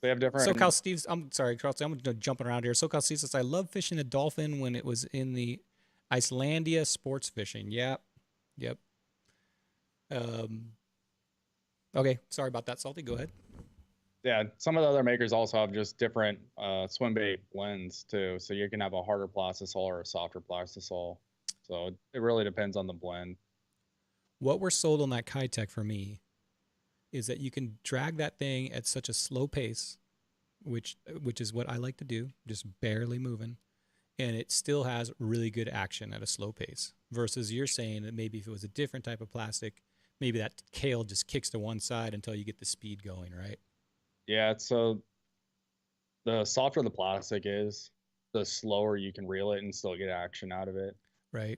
have different. SoCal Steve's, I'm sorry, Charles, I'm jumping around here. SoCal Steve says, I love fishing the dolphin when it was in the Icelandia sports fishing. Yep. Okay, sorry about that, Salty. Go ahead. Yeah, some of the other makers also have just different swim bait blends too. So you can have a harder plastisol or a softer plastisol. So it really depends on the blend. What we're sold on that Kitech for me is that you can drag that thing at such a slow pace, which is what I like to do, just barely moving, and it still has really good action at a slow pace. Versus you're saying that maybe if it was a different type of plastic, maybe that tail just kicks to one side until you get the speed going, right? Yeah, so the softer the plastic is, the slower you can reel it and still get action out of it. Right.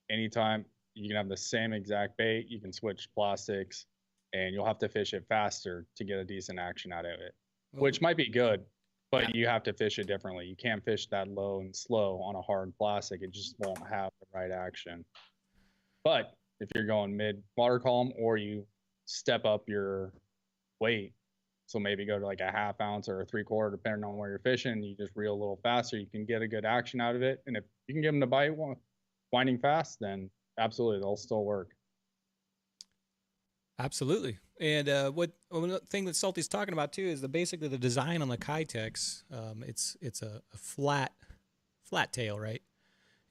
Anytime you can have the same exact bait, you can switch plastics, and you'll have to fish it faster to get a decent action out of it, which might be good, but you have to fish it differently. You can't fish that low and slow on a hard plastic. It just won't have the right action. But if you're going mid water column, or you step up your weight, so maybe go to like a half ounce or a 3/4, depending on where you're fishing, you just reel a little faster, you can get a good action out of it. And if you can give them the bite winding fast, then absolutely, they'll still work. Absolutely. And one thing that Salty's talking about too is basically the design on the Kitechs. It's a flat tail, right?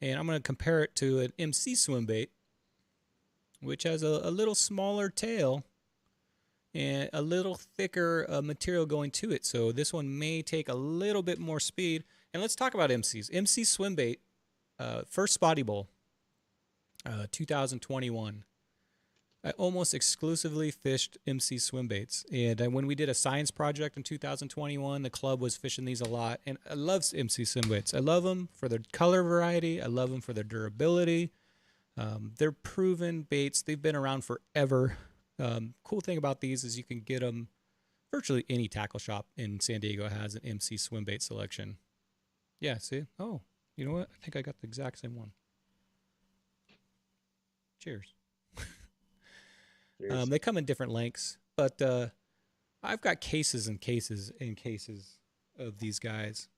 And I'm going to compare it to an MC swim bait, which has a little smaller tail and a little thicker material going to it. So this one may take a little bit more speed. And let's talk about MCs. MC swim bait, first Spotty Bowl, 2021. I almost exclusively fished MC swim baits. And when we did a science project in 2021, the club was fishing these a lot. And I love MC swim baits. I love them for their color variety. I love them for their durability. They're proven baits. They've been around forever. Cool thing about these is you can get them virtually any tackle shop in San Diego has an MC swim bait selection. Yeah, see? Oh, you know what? I think I got the exact same one. Cheers. They come in different lengths, but I've got cases and cases and cases of these guys.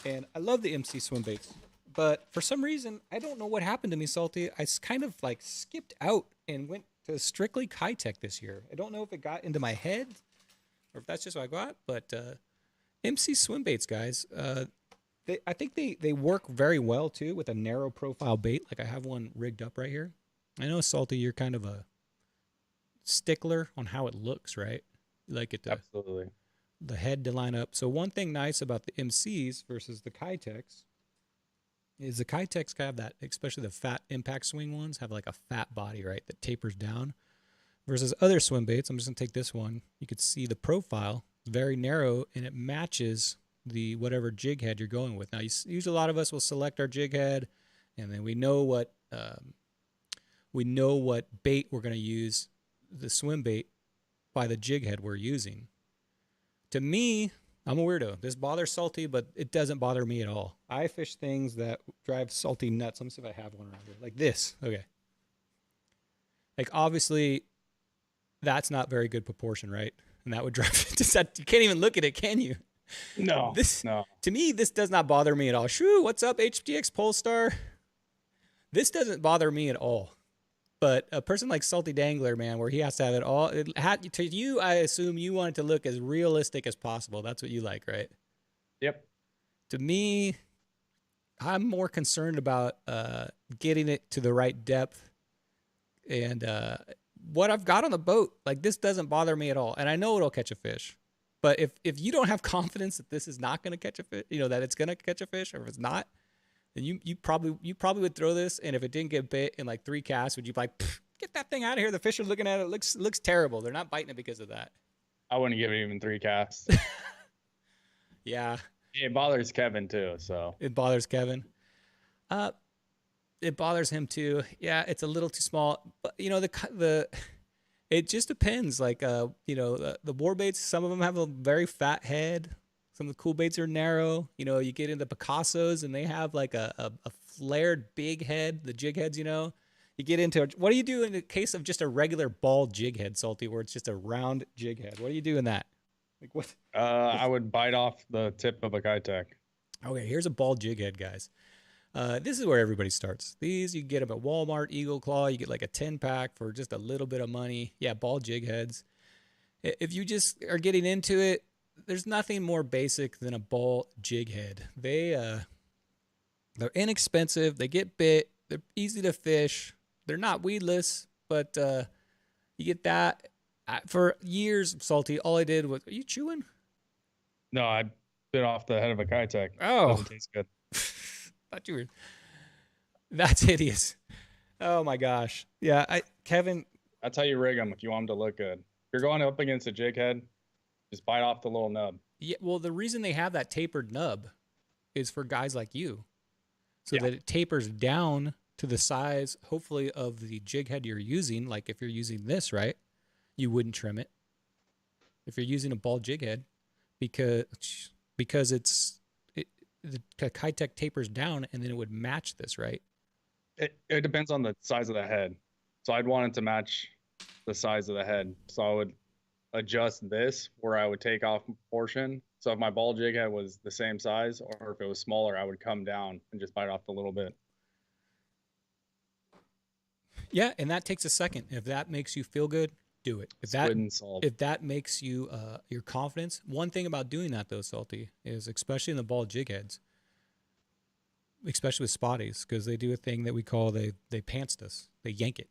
And I love the MC swim baits. But for some reason, I don't know what happened to me, Salty. I kind of like skipped out and went to strictly Kitech this year. I don't know if it got into my head or if that's just what I got, but MC swim baits, guys, I think they work very well too with a narrow profile bait. Like I have one rigged up right here. I know, Salty, you're kind of a stickler on how it looks, right? You like it to, absolutely, the head to line up. So one thing nice about the MCs versus the Kitechs is the Kitechs have that, especially the fat impact swing ones, have like a fat body, right, that tapers down. Versus other swim baits, I'm just going to take this one. You could see the profile, very narrow, and it matches the whatever jig head you're going with. Now, usually a lot of us will select our jig head, and then we know what bait we're going to use, the swim bait, by the jig head we're using. To me, I'm a weirdo. This bothers Salty, but it doesn't bother me at all. I fish things that drive Salty nuts. Let me see if I have one around here. Like this. Okay. Like, obviously, That's not very good proportion, right? And that would drive you can't even look at it, can you? No, This no. to me, this does not bother me at all. Shoo, what's up, HTX Polestar? This doesn't bother me at all. But a person like Salty Dangler, man, where he has to have it all, to you, I assume you want it to look as realistic as possible. That's what you like, right? Yep. To me, I'm more concerned about getting it to the right depth and what I've got on the boat. Like, this doesn't bother me at all, and I know it'll catch a fish. But if you don't have confidence that this is not going to catch a fish, that it's going to catch a fish, or if it's not, then you probably would throw this, and if it didn't get bit in like 3 casts, would you be like, get that thing out of here? The fish are looking at it. Looks terrible. They're not biting it because of that. I wouldn't give it even 3 casts. Yeah. It bothers Kevin too, so. It bothers Kevin. It bothers him too. Yeah, it's a little too small. But it just depends. Like the war baits, some of them have a very fat head. Some of the cool baits are narrow. You get into Picassos and they have like a flared big head, the jig heads, You get into, what do you do in the case of just a regular ball jig head, Salty, where it's just a round jig head? What do you do in that? Like what? I would bite off the tip of a Kitech. Okay, here's a ball jig head, guys. This is where everybody starts. These, you get them at Walmart, Eagle Claw. You get like a 10-pack for just a little bit of money. Yeah, ball jig heads. If you just are getting into it, there's nothing more basic than a ball jig head. They're inexpensive. They get bit. They're easy to fish. They're not weedless, but you get that. For years, Salty, all I did was, are you chewing? No, I bit off the head of a Kitech. Oh. Doesn't taste good. Thought you were. That's hideous. Oh my gosh. Yeah, Kevin. That's how you rig them if you want them to look good. If you're going up against a jig head, just bite off the little nub. Yeah, well, the reason they have that tapered nub is for guys like you, so that it tapers down to the size, hopefully, of the jig head you're using. Like if you're using this, right, you wouldn't trim it. If you're using a ball jig head, because the Kitech tapers down, and then it would match this, right? It depends on the size of the head. So I'd want it to match the size of the head. So I would adjust this where I would take off a portion. So if my ball jig head was the same size, or if it was smaller, I would come down and just bite off a little bit. Yeah, and that takes a second. If that makes you feel good, do it. If that makes you your confidence. One thing about doing that though, Salty, is especially in the ball jig heads, especially with spotties, because they do a thing that we call they pantsed us. They yank it.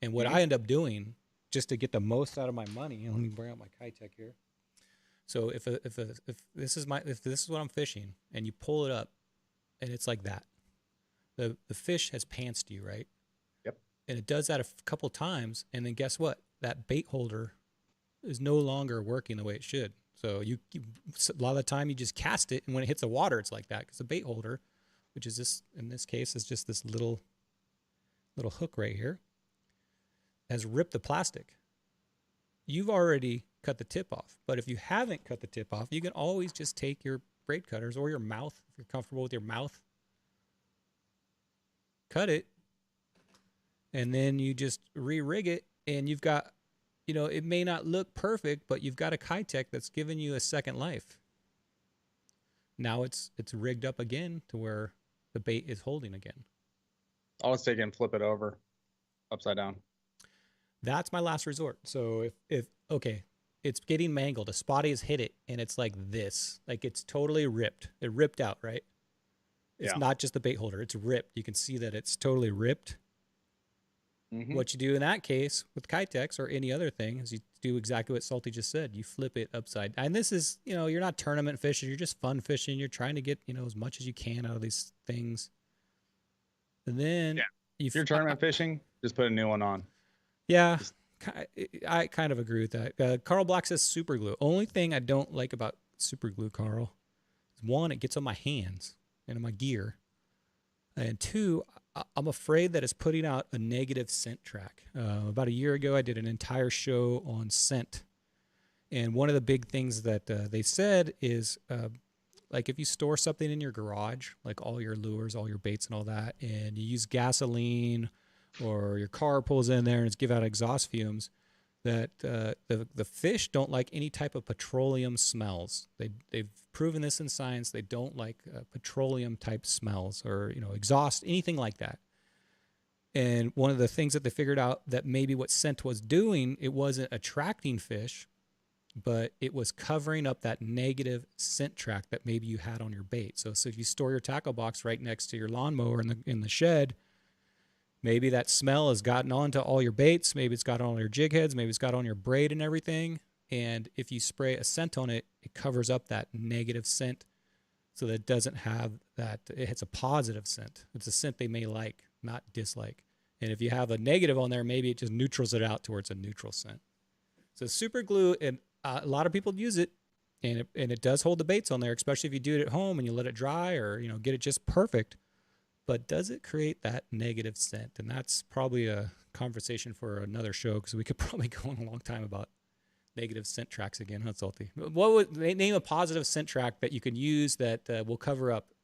And what I end up doing, just to get the most out of my money, let me bring out my Kitech here. So if this is what I'm fishing, and you pull it up, and it's like that, the fish has pantsed you, right? Yep. And it does that a couple times, and then guess what? That bait holder is no longer working the way it should. So a lot of the time you just cast it, and when it hits the water, it's like that, because the bait holder, which is this in this case is just this little hook right here, has ripped the plastic. You've already cut the tip off, but if you haven't cut the tip off, you can always just take your braid cutters or your mouth, if you're comfortable with your mouth, cut it, and then you just re-rig it, and you've got, it may not look perfect, but you've got a Kitech that's given you a second life. Now it's rigged up again to where the bait is holding again. I'll just take it and flip it over upside down. That's my last resort. So if it's getting mangled, a spotty has hit it, and it's like this, like it's totally ripped. It ripped out, right? It's not just the bait holder; it's ripped. You can see that it's totally ripped. Mm-hmm. What you do in that case with Kitechs or any other thing is you do exactly what Salty just said. You flip it upside. And this is, you're not tournament fishing. You're just fun fishing. You're trying to get, as much as you can out of these things. And then if you're tournament fishing, just put a new one on. Yeah, I kind of agree with that. Carl Black says super glue. Only thing I don't like about super glue, Carl, is one, it gets on my hands and on my gear. And two, I'm afraid that it's putting out a negative scent track. About a year ago, I did an entire show on scent. And one of the big things that they said is, like if you store something in your garage, like all your lures, all your baits and all that, and you use gasoline or your car pulls in there and it's give out exhaust fumes, that the fish don't like any type of petroleum smells. They've proven this in science. They don't like petroleum type smells or exhaust, anything like that. And one of the things that they figured out that maybe what scent was doing, it wasn't attracting fish, but it was covering up that negative scent track that maybe you had on your bait. So if you store your tackle box right next to your lawnmower in the shed, maybe that smell has gotten onto all your baits. Maybe it's got on all your jig heads. Maybe it's got on your braid and everything. And if you spray a scent on it, it covers up that negative scent so that it doesn't have that. It's a positive scent. It's a scent they may like, not dislike. And if you have a negative on there, maybe it just neutrals it out towards a neutral scent. So super glue, and a lot of people use it, and it does hold the baits on there, especially if you do it at home and you let it dry or get it just perfect. But does it create that negative scent? And that's probably a conversation for another show, because we could probably go on a long time about negative scent tracks again, huh, Salty? What would name a positive scent track that you can use that will cover up?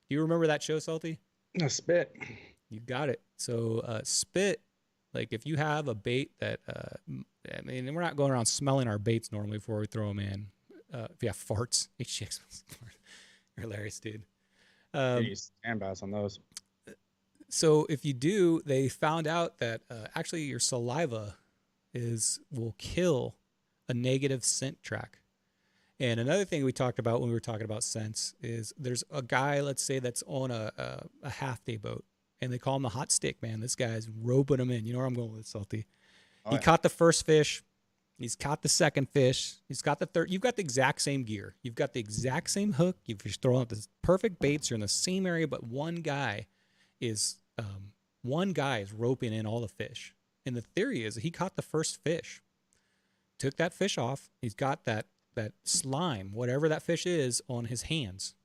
Do you remember that show, Salty? A spit. You got it. So spit, like if you have a bait that, I mean, we're not going around smelling our baits normally before we throw them in. If you have farts, HGX, you're hilarious, dude. Use sand bass on those. So if you do, they found out that actually your saliva will kill a negative scent track. And another thing we talked about when we were talking about scents is there's a guy, let's say, that's on a half-day boat, and they call him the hot stick man. This guy's roping them in. You know where I'm going with it, Salty. He caught the first fish. He's caught the second fish. He's got the third. You've got the exact same gear. You've got the exact same hook. You're throwing out the perfect baits. You're in the same area, but one guy is roping in all the fish. And the theory is he caught the first fish, took that fish off. He's got that slime, whatever that fish is, on his hands.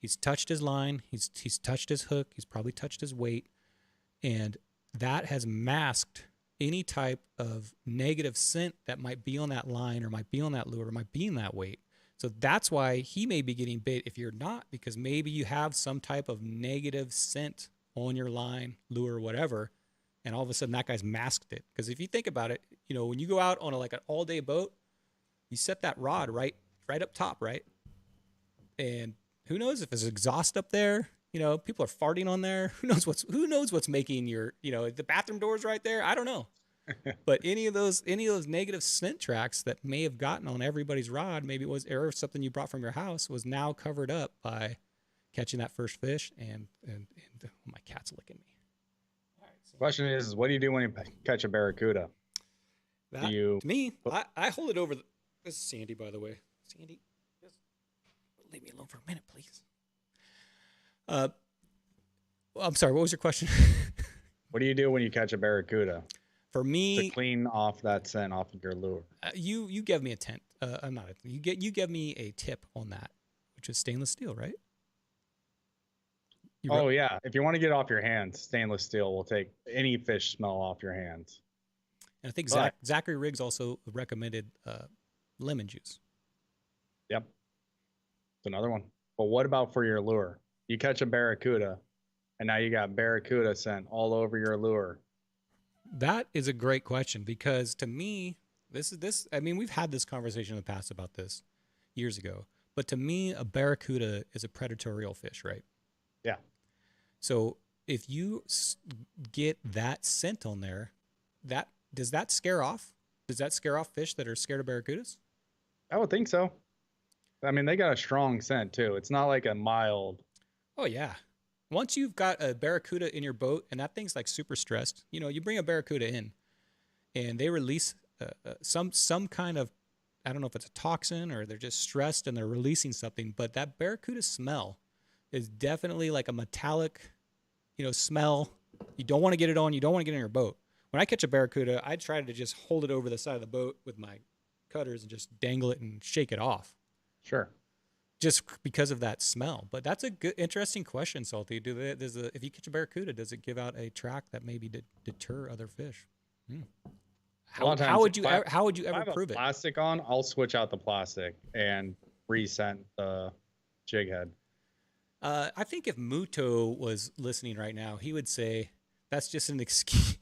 He's touched his line. He's touched his hook. He's probably touched his weight, and that has masked any type of negative scent that might be on that line or might be on that lure or might be in that weight. So that's why he may be getting bit if you're not, because maybe you have some type of negative scent on your line, lure, whatever, and all of a sudden that guy's masked it. Because if you think about it, when you go out on an all-day boat, you set that rod right up top, right? And who knows if there's exhaust up there? People are farting on there. Who knows what's making your, the bathroom doors right there? I don't know. But any of those negative scent tracks that may have gotten on everybody's rod, maybe it was or something you brought from your house, was now covered up by catching that first fish. And oh, my cat's licking me. All right, so Question is, what do you do when you catch a barracuda? to me, I hold it over. This is Sandy, by the way. Sandy, just leave me alone for a minute, please. I'm sorry. What was your question? What do you do when you catch a barracuda? For me, to clean off that scent off of your lure. You gave me a tent. I'm not. You gave me a tip on that, which is stainless steel, right? Yeah. If you want to get it off your hands, stainless steel will take any fish smell off your hands. And I think Zachary Riggs also recommended lemon juice. Yep. It's another one. But what about for your lure? You catch a barracuda, and now you got barracuda scent all over your lure. That is a great question, because to me, I mean, we've had this conversation in the past about this years ago, but to me, a barracuda is a predatory fish, right? Yeah. So if you get that scent on there, does that scare off? Does that scare off fish that are scared of barracudas? I would think so. I mean, they got a strong scent too. It's not like a mild. Oh yeah. Once you've got a barracuda in your boat and that thing's like super stressed, you bring a barracuda in and they release some kind of, I don't know if it's a toxin or they're just stressed and they're releasing something, but that barracuda smell is definitely like a metallic, smell. You don't want to get it on. You don't want to get it in your boat. When I catch a barracuda, I try to just hold it over the side of the boat with my cutters and just dangle it and shake it off. Sure. Just because of that smell. But that's a good, interesting question, Salty. If you catch a barracuda, does it give out a track that maybe deter other fish? How would you ever prove it? Plastic on, I'll switch out the plastic and rescent the jig head. I think if Muto was listening right now, he would say that's just an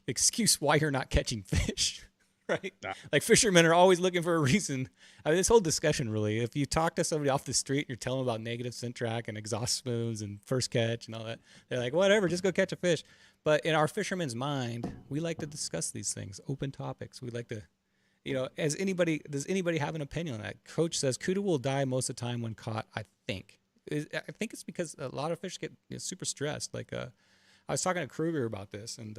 excuse why you're not catching fish. right? Nah. Like fishermen are always looking for a reason. I mean, this whole discussion really, if you talk to somebody off the street and you're telling them about negative scent track and exhaust spoons and first catch and all that, they're like, whatever, just go catch a fish. But in our fisherman's mind, we like to discuss these things, open topics. We like to, does anybody have an opinion on that? Coach says Kudu will die most of the time when caught, I think. I think it's because a lot of fish get super stressed. Like, I was talking to Kruger about this, and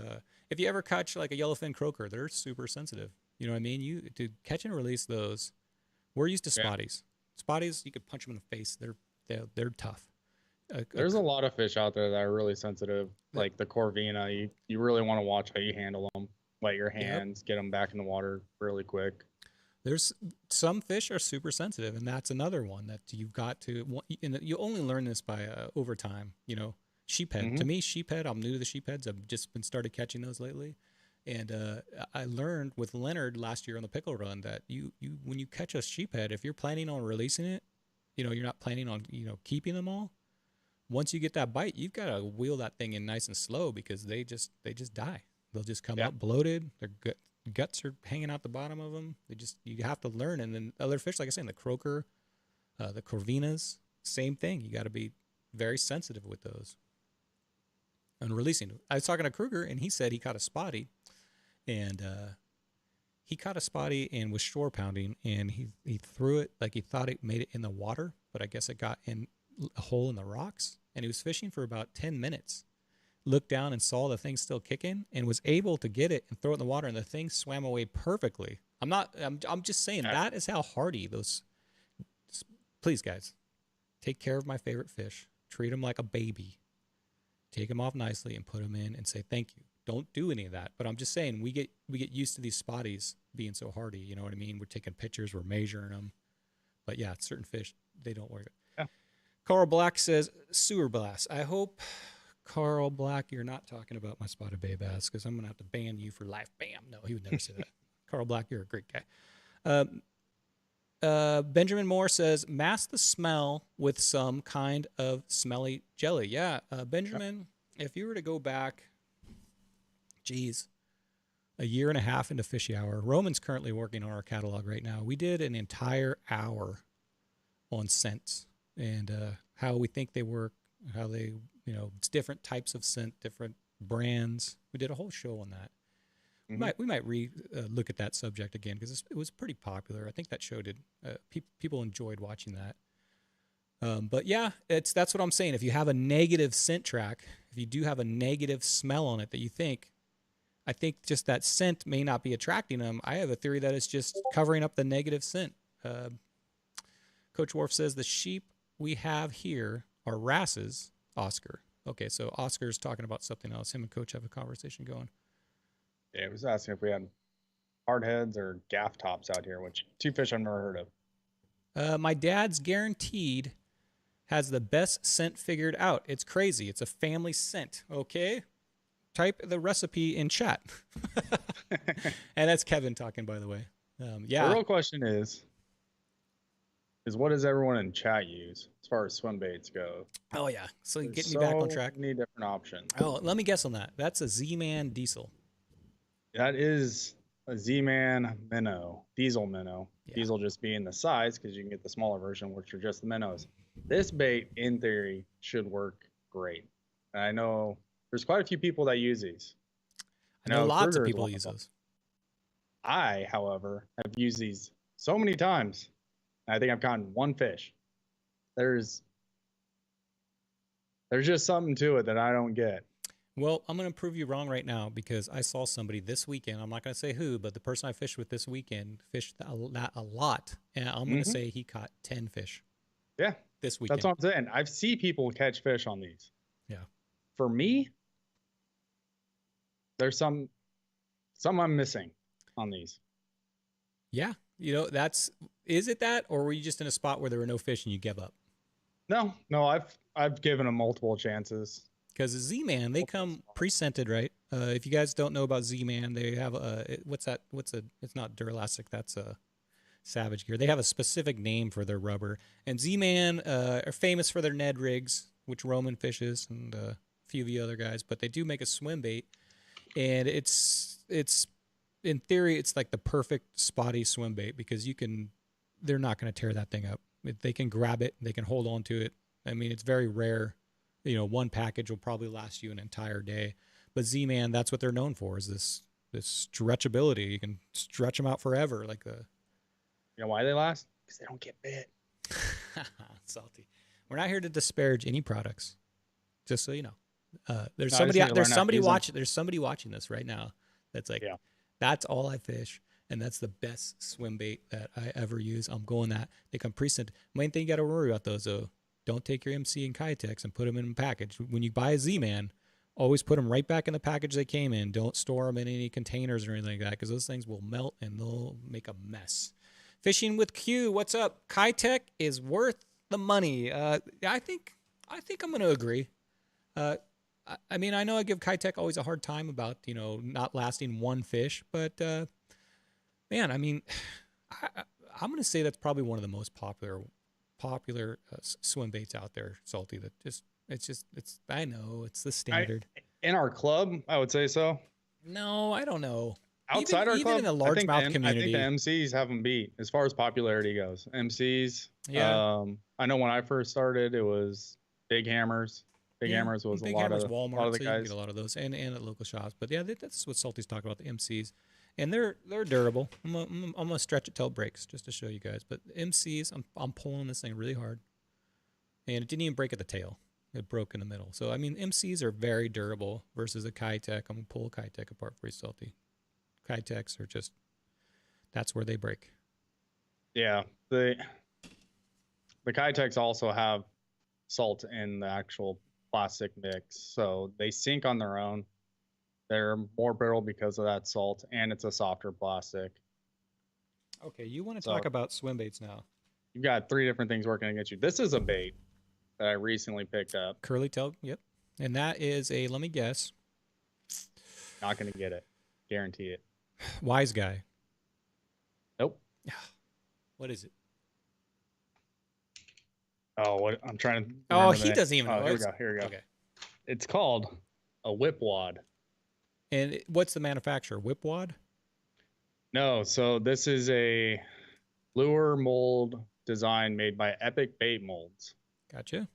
if you ever catch like a yellowfin croaker, they're super sensitive. You know what I mean? You to catch and release those. We're used to spotties. Spotties, you could punch them in the face. They're tough. There's a lot of fish out there that are really sensitive, like the Corvina. You really want to watch how you handle them. Wet your hands, get them back in the water really quick. There's some fish are super sensitive, and that's another one that you've got to. And you only learn this by over time. Sheephead. To me, sheephead. I'm new to the sheepheads. I've just been started catching those lately, and I learned with Leonard last year on the pickle run that you when you catch a sheephead, if you're planning on releasing it, you're not planning on keeping them all. Once you get that bite, you've got to wheel that thing in nice and slow because they just die. They'll just come up bloated. Their guts are hanging out the bottom of them. You have to learn. And then other fish, like I said, the croaker, the corvinas, same thing. You got to be very sensitive with those. And releasing. I was talking to Kruger, and he said he caught a spotty, and was shore pounding, and he threw it like he thought it made it in the water, but I guess it got in a hole in the rocks, and he was fishing for about 10 minutes. Looked down and saw the thing still kicking and was able to get it and throw it in the water, and the thing swam away perfectly. I'm just saying that is how hardy those. Please, guys, take care of my favorite fish. Treat them like a baby. Take them off nicely and put them in and say thank you. Don't do any of that. But I'm just saying we get used to these spotties being so hardy. You know what I mean? We're taking pictures, we're measuring them. But yeah, certain fish, they don't work. Yeah. Carl Black says sewer blast. I hope, Carl Black, you're not talking about my spotted bay bass because I'm going to have to ban you for life. Bam. No, he would never say that. Carl Black, you're a great guy. Benjamin Moore says, mask the smell with some kind of smelly jelly. Yeah, Benjamin, if you were to go back, a year and a half into Fishy Hour, Roman's currently working on our catalog right now. We did an entire hour on scents and how we think they work, how they, it's different types of scent, different brands. We did a whole show on that. We might look at that subject again because it was pretty popular. I think that show did. People enjoyed watching that. But yeah, that's what I'm saying. If you have a negative scent track, if you do have a negative smell on it that you think, I think just that scent may not be attracting them. I have a theory that it's just covering up the negative scent. Coach Worf says the sheep we have here are wrasses. Oscar. Okay, so Oscar's talking about something else. Him and Coach have a conversation going. Yeah, he was asking if we had hardheads or gaff tops out here, which two fish I've never heard of. My dad's guaranteed has the best scent figured out. It's crazy. It's a family scent. Okay? Type the recipe in chat. And that's Kevin talking, by the way. Yeah. The real question is what does everyone in chat use as far as swim baits go? Oh, yeah. So get me back on track. So many different options. Oh, let me guess on that. That's a Z-Man diesel. That is a Z-Man minnow, diesel minnow. Yeah. Diesel just being the size because you can get the smaller version, which are just the minnows. This bait, in theory, should work great. And I know there's quite a few people that use these. I know lots of people use those. I, however, have used these so many times. I think I've caught one fish. There's just something to it that I don't get. Well, I'm going to prove you wrong right now because I saw somebody this weekend. I'm not going to say who, but the person I fished with this weekend fished a lot. And I'm going to say he caught 10 fish. Yeah. This weekend. That's what I'm saying. I've seen people catch fish on these. Yeah. For me, there's some I'm missing on these. Yeah. Is it that, or were you just in a spot where there were no fish and you gave up? No, I've given them multiple chances. Because Z-Man, they come pre-scented, right? If you guys don't know about Z-Man, they have it's not Duralastic, that's a Savage Gear. They have a specific name for their rubber. And Z-Man are famous for their Ned rigs, which Roman fishes, and a few of the other guys. But they do make a swim bait, and it's in theory, it's like the perfect spotty swim bait because they're not going to tear that thing up. They can grab it, they can hold on to it. I mean, it's very rare. You know, one package will probably last you an entire day. But Z-Man, that's what they're known for, is this stretchability. You can stretch them out forever, like the. You know why they last? Because they don't get bit. Salty. We're not here to disparage any products, just so you know. There's No, somebody watching this right now that's like, yeah. That's all I fish, and that's the best swim bait that I ever use. I'm going that. They come pre-scented. Main thing you got to worry about those though. Don't take your MC and Kitex and put them in a package. When you buy a Z-Man, always put them right back in the package they came in. Don't store them in any containers or anything like that because those things will melt and they'll make a mess. Fishing with Q, what's up? Kitex is worth the money. I think I'm going to agree. I mean, I know I give Kitex always a hard time about, you know, not lasting one fish, but man, I mean, I'm going to say that's probably one of the most popular swim baits out there, Salty. That it's I know it's the standard. In our club, I would say so. No, I don't know. Outside our club, in the largemouth community, I think the MCs have them beat as far as popularity goes. MCs. Yeah. I know when I first started, it was Big Hammers. Big Hammers was Big a lot Hammers, of Walmart, a lot of the so guys. you can get a lot of those, and at local shops. But yeah, that's what Salty's talking about, the MCs, and they're durable. I'm gonna stretch it till it breaks just to show you guys. But MCs, I'm pulling this thing really hard, and it didn't even break at the tail. It broke in the middle. So I mean, MCs are very durable versus a Kitex. I'm gonna pull a Kitex apart for you, Salty. Kitex are just that's where they break. Yeah, the Kitex also have salt in the actual plastic mix, so they sink on their own. They're more brittle because of that salt, and it's a softer plastic. Okay, you want to talk about swim baits now? You've got 3 different things working against you. This is a bait that I recently picked up. Curly tail, yep. And that is a, let me guess. Not going to get it. Guarantee it. Wise guy. Nope. What is it? Oh, what? I'm trying to. Oh, he doesn't even know. Here we go. Okay. It's called a whip wad. And what's the manufacturer? Whipwad? No, so this is a lure mold design made by Epic Bait Molds. Gotcha.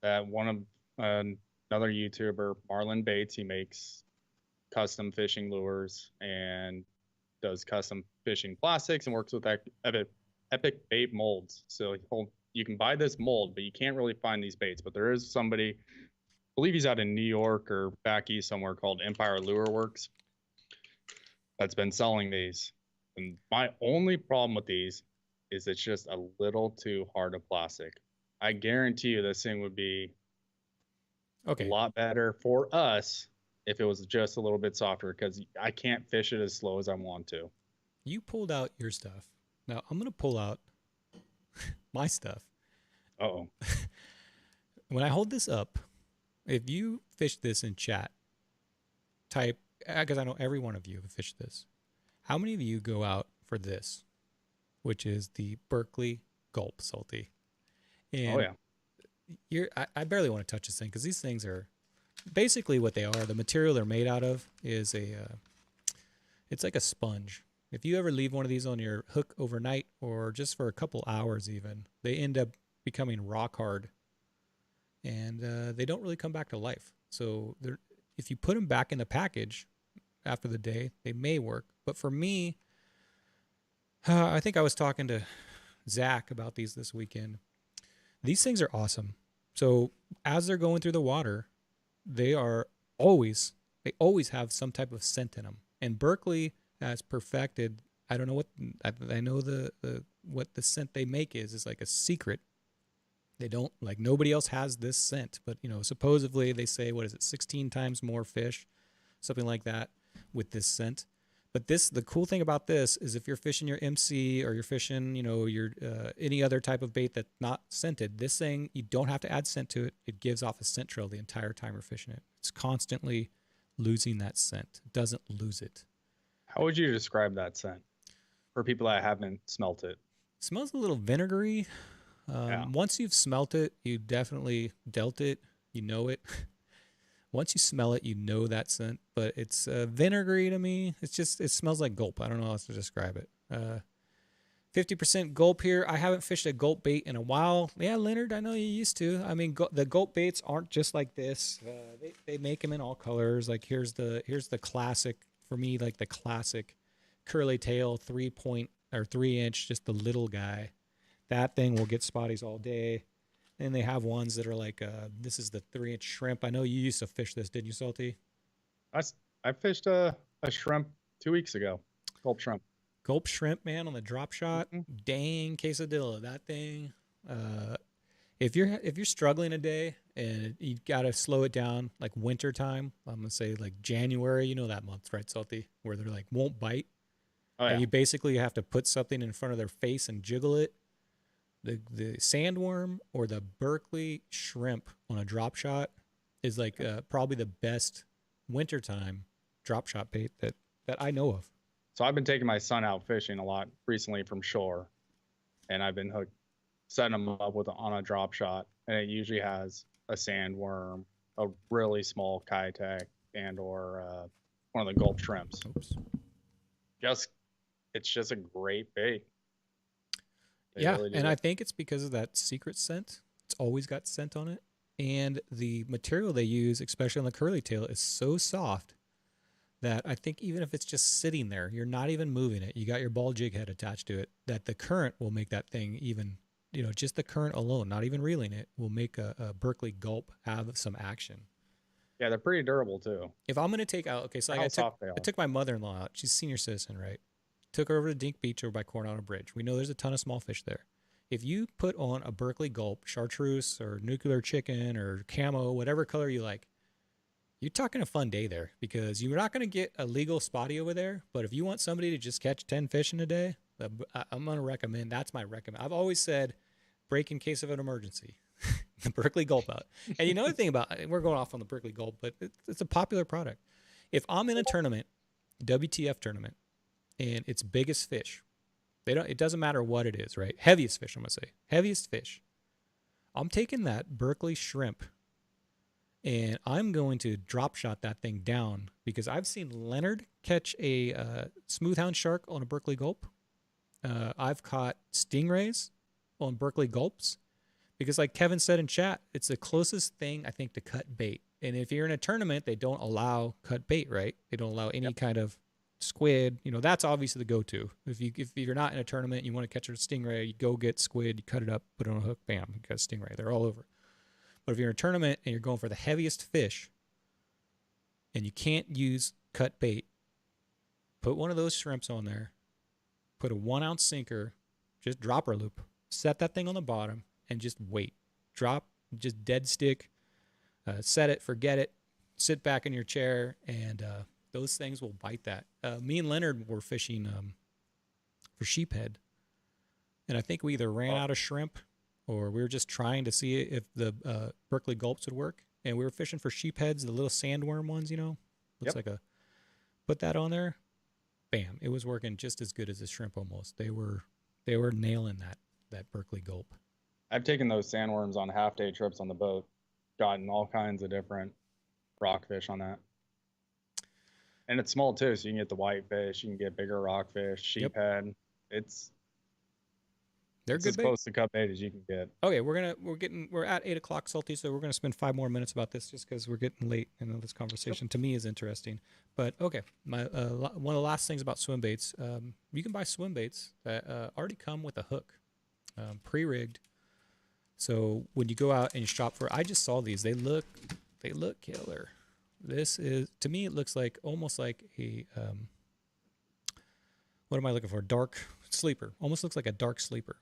One of another YouTuber, Marlon Bates, he makes custom fishing lures and does custom fishing plastics and works with Epic Bait Molds. So you can buy this mold, but you can't really find these baits. But there is somebody, I believe he's out in New York or back east somewhere, called Empire Lure Works, that's been selling these. And my only problem with these is it's just a little too hard of plastic. I guarantee you this thing would be a lot better for us if it was just a little bit softer, because I can't fish it as slow as I want to. You pulled out your stuff. Now I'm going to pull out my stuff. Uh-oh. When I hold this up, if you fish this in chat, type, because I know every one of you have fished this. How many of you go out for this, which is the Berkeley Gulp Salty? And I barely want to touch this thing because these things are basically what they are. The material they're made out of is it's like a sponge. If you ever leave one of these on your hook overnight or just for a couple hours even, they end up becoming rock hard, and they don't really come back to life. So if you put them back in the package after the day, they may work. But for me, I think I was talking to Zach about these this weekend. These things are awesome. So as they're going through the water, they always have some type of scent in them. And Berkeley has perfected, I don't know what, I know what the scent they make is like a secret. They don't, like, nobody else has this scent, but supposedly they say, what is it, 16 times more fish, something like that with this scent. But the cool thing about this is if you're fishing your MC or you're fishing, your any other type of bait that's not scented, this thing, you don't have to add scent to it. It gives off a scent trail the entire time you're fishing it. It's constantly losing that scent. It doesn't lose it. How would you describe that scent for people that haven't smelt it? It smells a little vinegary. Once you've smelt it, you definitely dealt it. You know it. Once you smell it, you know that scent, but it's vinegary to me. It's just, it smells like gulp. I don't know how else to describe it. 50% gulp here. I haven't fished a gulp bait in a while. Yeah, Leonard, I know you used to. I mean, the gulp baits aren't just like this. They make them in all colors. Like here's the classic for me, like the classic curly tail 3-inch, just the little guy. That thing will get spotties all day. And they have ones that are like this is the 3-inch shrimp. I know you used to fish this, didn't you, Salty? I fished a shrimp 2 weeks ago. Gulp shrimp. Gulp shrimp, man, on the drop shot. Mm-hmm. Dang quesadilla, that thing. If you're struggling a day and you gotta slow it down, like winter time, I'm gonna say like January, you know that month, right, Salty, where they're like won't bite. Oh, yeah. And you basically have to put something in front of their face and jiggle it. The sandworm or the Berkeley shrimp on a drop shot is like probably the best wintertime drop shot bait that I know of. So I've been taking my son out fishing a lot recently from shore, and I've been setting him up on a drop shot, and it usually has a sandworm, a really small Kitech, and or one of the gulp shrimps. Oops. It's just a great bait. Yeah, really and I think it's because of that secret scent. It's always got scent on it, and the material they use, especially on the curly tail, is so soft that I think even if it's just sitting there, you're not even moving it, you got your ball jig head attached to it, that the current will make that thing even, just the current alone, not even reeling it, will make a Berkeley gulp have some action. Yeah, they're pretty durable too. If I'm going to take out, okay, so like I took my mother-in-law out. She's a senior citizen, right? Took her over to Dink Beach over by Coronado Bridge. We know there's a ton of small fish there. If you put on a Berkeley gulp, chartreuse or nuclear chicken or camo, whatever color you like, you're talking a fun day there, because you're not going to get a legal spotty over there. But if you want somebody to just catch 10 fish in a day, I'm going to recommend. That's my recommend. I've always said, break in case of an emergency, the Berkeley gulp out. And you know the thing about, we're going off on the Berkeley gulp, but it's a popular product. If I'm in a tournament, WTF tournament, and it's biggest fish, it doesn't matter what it is, right? Heaviest fish, I'm going to say. Heaviest fish. I'm taking that Berkeley shrimp, and I'm going to drop shot that thing down, because I've seen Leonard catch a smoothhound shark on a Berkeley gulp. I've caught stingrays on Berkeley gulps, because like Kevin said in chat, it's the closest thing I think to cut bait. And if you're in a tournament, they don't allow cut bait, right? They don't allow any kind of squid. That's obviously the go-to. If you're not in a tournament, you want to catch a stingray, you go get squid, you cut it up, put it on a hook, bam, you got a stingray. They're all over. But if you're in a tournament and you're going for the heaviest fish and you can't use cut bait, put one of those shrimps on there, put a 1-ounce sinker, just dropper loop, set that thing on the bottom, and just wait. Drop, just dead stick, set it, forget it, sit back in your chair, and those things will bite that. Me and Leonard were fishing for sheephead, and I think we either ran out of shrimp or we were just trying to see if the Berkeley gulps would work. And we were fishing for sheepheads, the little sandworm ones, looks like put that on there, bam, it was working just as good as the shrimp almost. They were nailing that Berkeley gulp. I've taken those sandworms on half-day trips on the boat, gotten all kinds of different rockfish on that. And it's small too, so you can get the whitefish, you can get bigger rockfish, sheephead. They're good as close to cut bait as you can get. Okay, we're at 8 o'clock, Salty, so we're gonna spend 5 more minutes about this just because we're getting late. I know this conversation to me is interesting, but okay. My one of the last things about swim baits, you can buy swim baits that already come with a hook, pre-rigged. So when you go out and you shop for, I just saw these. They look killer. This is, to me, it looks like almost like a what am I looking for? Dark sleeper. Almost looks like a dark sleeper.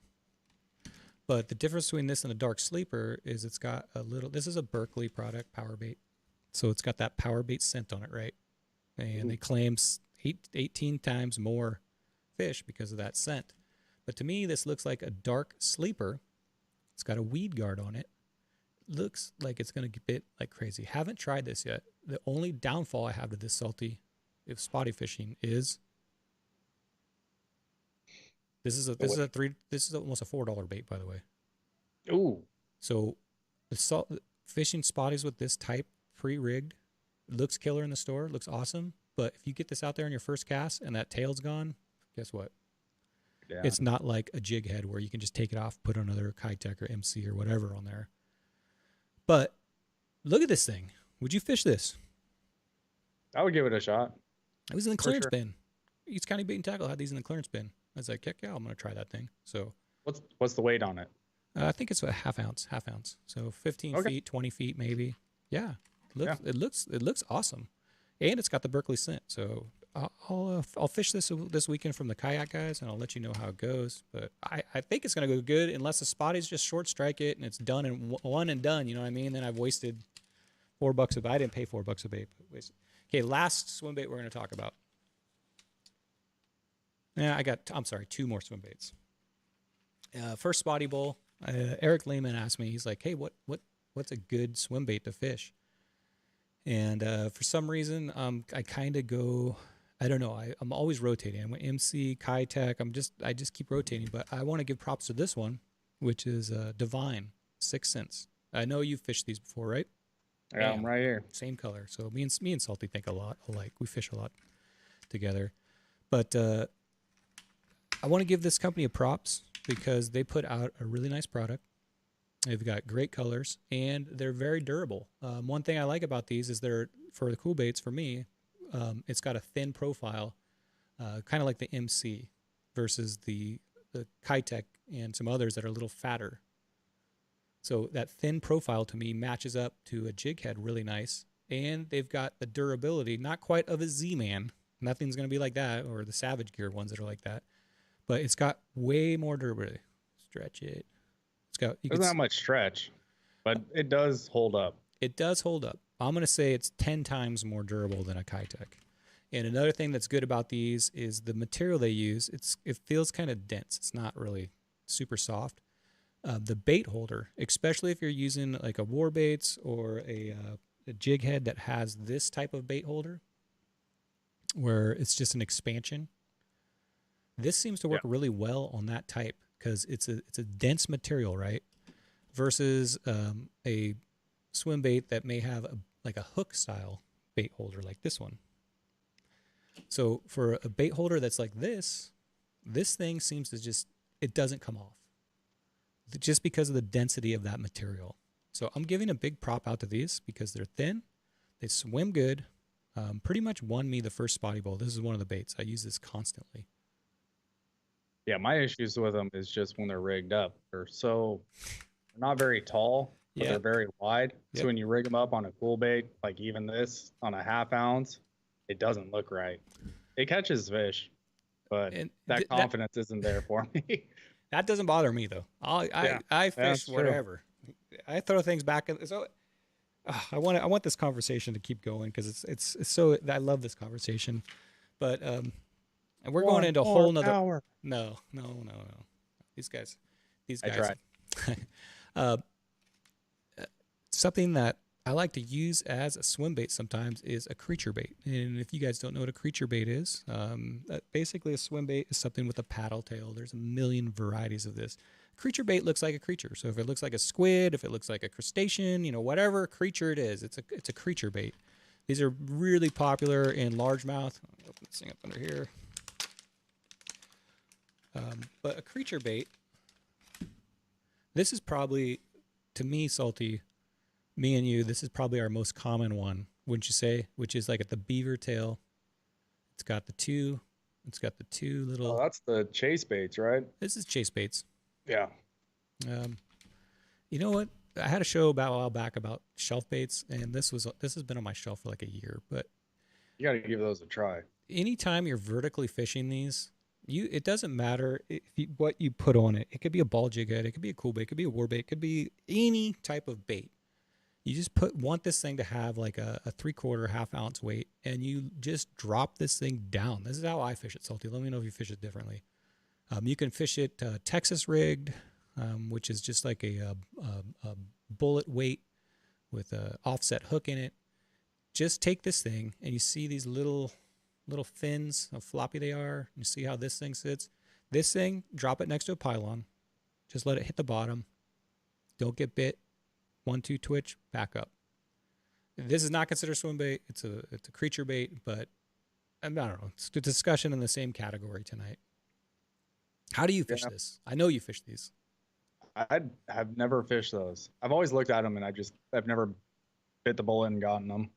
But the difference between this and a dark sleeper is it's got a little, this is a Berkeley product, power bait. So it's got that power bait scent on it, right? And they claim 18 times more fish because of that scent. But to me, this looks like a dark sleeper. It's got a weed guard on it. Looks like it's going to bit like crazy. Haven't tried this yet. The only downfall I have to this, Salty, if spotty fishing, is this is almost a $4 bait, by the way. Ooh. So fishing spotties with this type pre-rigged. It looks killer in the store. It looks awesome. But if you get this out there in your first cast and that tail's gone, guess what? Yeah. It's not like a jig head where you can just take it off, put another Kitech or MC or whatever on there. But look at this thing. Would you fish this? I would give it a shot. It was in the clearance bin. East County Bait and Tackle had these in the clearance bin. I was like, heck yeah, I'm going to try that thing. So what's the weight on it? I think it's a half ounce. So 15 feet, 20 feet maybe. Yeah. It looks awesome. And it's got the Berkeley scent. So I'll fish this weekend from the kayak guys, and I'll let you know how it goes. But I think it's going to go good unless the spotties just short strike it and it's done and one and done. You know what I mean? Then I've wasted $4 a bait. I didn't pay $4 a bait. But okay, last swim bait we're going to talk about. Yeah, I'm sorry, 2 more swim baits. First spotty bowl. Eric Lehman asked me, he's like, hey, what's a good swim bait to fish? And for some reason, I kind of go, I don't know. I'm always rotating. I went MC, Kitech. I just keep rotating. But I want to give props to this one, which is Divine 6 cents. I know you've fished these before, right? Yeah, I'm right here. Same color. So me and Salty think a lot alike. We fish a lot together. But I want to give this company a props because they put out a really nice product. They've got great colors, and they're very durable. One thing I like about these is for the cool baits, for me, it's got a thin profile, kind of like the MC versus the Kitech and some others that are a little fatter. So that thin profile to me matches up to a jig head really nice, and they've got the durability, not quite of a Z-Man. Nothing's going to be like that, or the Savage Gear ones that are like that. But it's got way more durability. Stretch it. There's not much stretch, but it does hold up. It does hold up. I'm going to say it's 10 times more durable than a Kitech. And another thing that's good about these is the material they use. It feels kind of dense. It's not really super soft. The bait holder, especially if you're using like a war baits or a jig head that has this type of bait holder, where it's just an expansion. This seems to work really well on that type because it's a dense material, right? Versus a swim bait that may have like a hook style bait holder like this one. So for a bait holder that's like this thing seems to it doesn't come off just because of the density of that material. So I'm giving a big prop out to these because they're thin, they swim good. Pretty much won me the first spotty bowl. This is one of the baits. I use this constantly. Yeah, my issues with them is just when they're rigged up. They're not very tall, but they're very wide. So when you rig them up on a cool bait, like even this on a half ounce, it doesn't look right. It catches fish, but that confidence isn't there for me. That doesn't bother me though. I fish whatever. I throw things back. So I want this conversation to keep going because it's so. I love this conversation, but and we're going into a whole nother hour. No. These guys. I tried. Something that I like to use as a swim bait sometimes is a creature bait. And if you guys don't know what a creature bait is, basically a swim bait is something with a paddle tail. There's a million varieties of this. Creature bait looks like a creature. So if it looks like a squid, if it looks like a crustacean, whatever creature it is, it's a creature bait. These are really popular in largemouth. I'll open this thing up under here. But a creature bait, this is probably, to me, Salty, me and you, this is probably our most common one, wouldn't you say? Which is like at the beaver tail. It's got the two little... Oh, that's the chase baits, right? This is chase baits. Yeah. You know what? I had a show a while back about shelf baits, and this has been on my shelf for like a year, but... You got to give those a try. Anytime you're vertically fishing these... it doesn't matter what you put on it. It could be a ball jig head. It could be a cool bait. It could be a war bait. It could be any type of bait. You just want this thing to have like a 3/4 half ounce weight, and you just drop this thing down. This is how I fish it, Salty. Let me know if you fish it differently. You can fish it Texas rigged, which is just like a bullet weight with an offset hook in it. Just take this thing, and you see these little fins, how floppy they are. You see how this thing sits. This thing, drop it next to a pylon. Just let it hit the bottom. Don't get bit. 1-2 twitch, back up. This is not considered swim bait. It's a creature bait, but I don't know. It's a discussion in the same category tonight. How do you fish this? I know you fish these. I have never fished those. I've always looked at them and I've never bit the bullet and gotten them.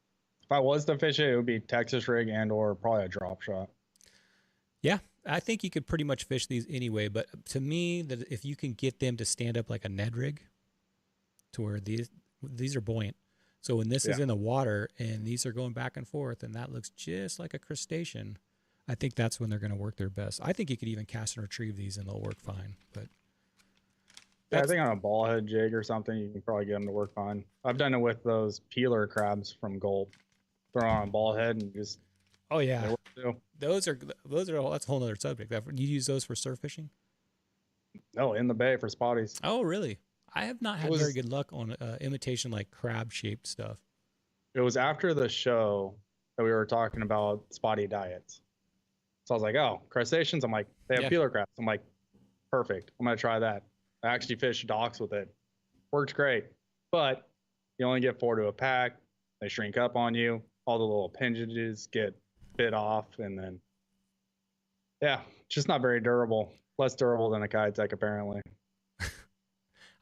If I was to fish it would be Texas rig and or probably a drop shot. Yeah, I think you could pretty much fish these anyway, but to me, that if you can get them to stand up like a Ned rig, to where these are buoyant. So when this is in the water and these are going back and forth and that looks just like a crustacean, I think that's when they're going to work their best. I think you could even cast and retrieve these and they'll work fine. But I think on a ball head jig or something, you can probably get them to work fine. I've done it with those peeler crabs from Gulp. Throw on a ball head and just. Oh yeah, those are that's a whole other subject. You use those for surf fishing? No, in the bay for spotties. Oh really? I have not had very good luck on imitation like crab shaped stuff. It was after the show that we were talking about spotty diets. So I was like, oh, crustaceans. I'm like, they have peeler crabs. I'm like, perfect. I'm gonna try that. I actually fished docks with it. Works great, but you only get 4 to a pack. They shrink up on you. All the little appendages get bit off, and then just not very durable. Less durable than a Kitech apparently.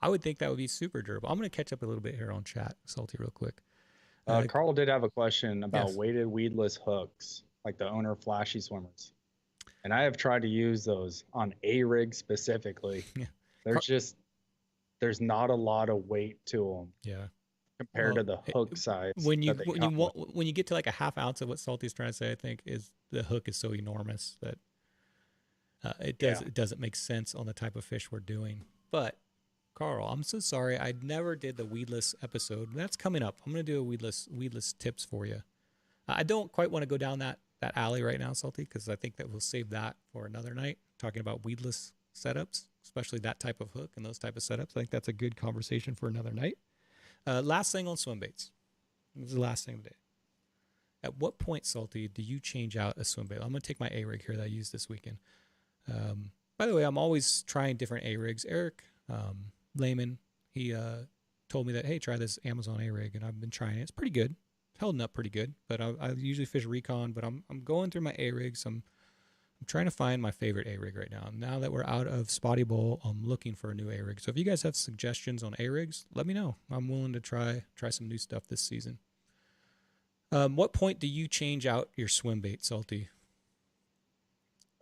I would think that would be super durable. I'm going to catch up a little bit here on chat, Salty, real quick. Carl did have a question about weighted weedless hooks, like the owner flashy swimmers. And I have tried to use those on a rig specifically. There's not a lot of weight to them. Yeah. Compared to the hook size. When you get to like a half ounce of what Salty's trying to say, I think is the hook is so enormous that it doesn't make sense on the type of fish we're doing. But Carl, I'm so sorry. I never did the weedless episode. That's coming up. I'm going to do a weedless tips for you. I don't quite want to go down that alley right now, Salty, because I think that we'll save that for another night, talking about weedless setups, especially that type of hook and those type of setups. I think that's a good conversation for another night. Last thing on swim baits. This is the last thing today. At what point, Salty, do you change out a swim bait? I'm going to take my A-rig here that I used this weekend. By the way, I'm always trying different A-rigs. Eric Lehman, he told me that, hey, try this Amazon A-rig, and I've been trying it. It's pretty good. It's holding up pretty good, but I usually fish Recon, but I'm going through my A-rigs. I'm trying to find my favorite A-rig right now. Now that we're out of Spotty Bowl, I'm looking for a new A-rig. So if you guys have suggestions on A-rigs, let me know. I'm willing to try some new stuff this season. What point do you change out your swim bait, Salty?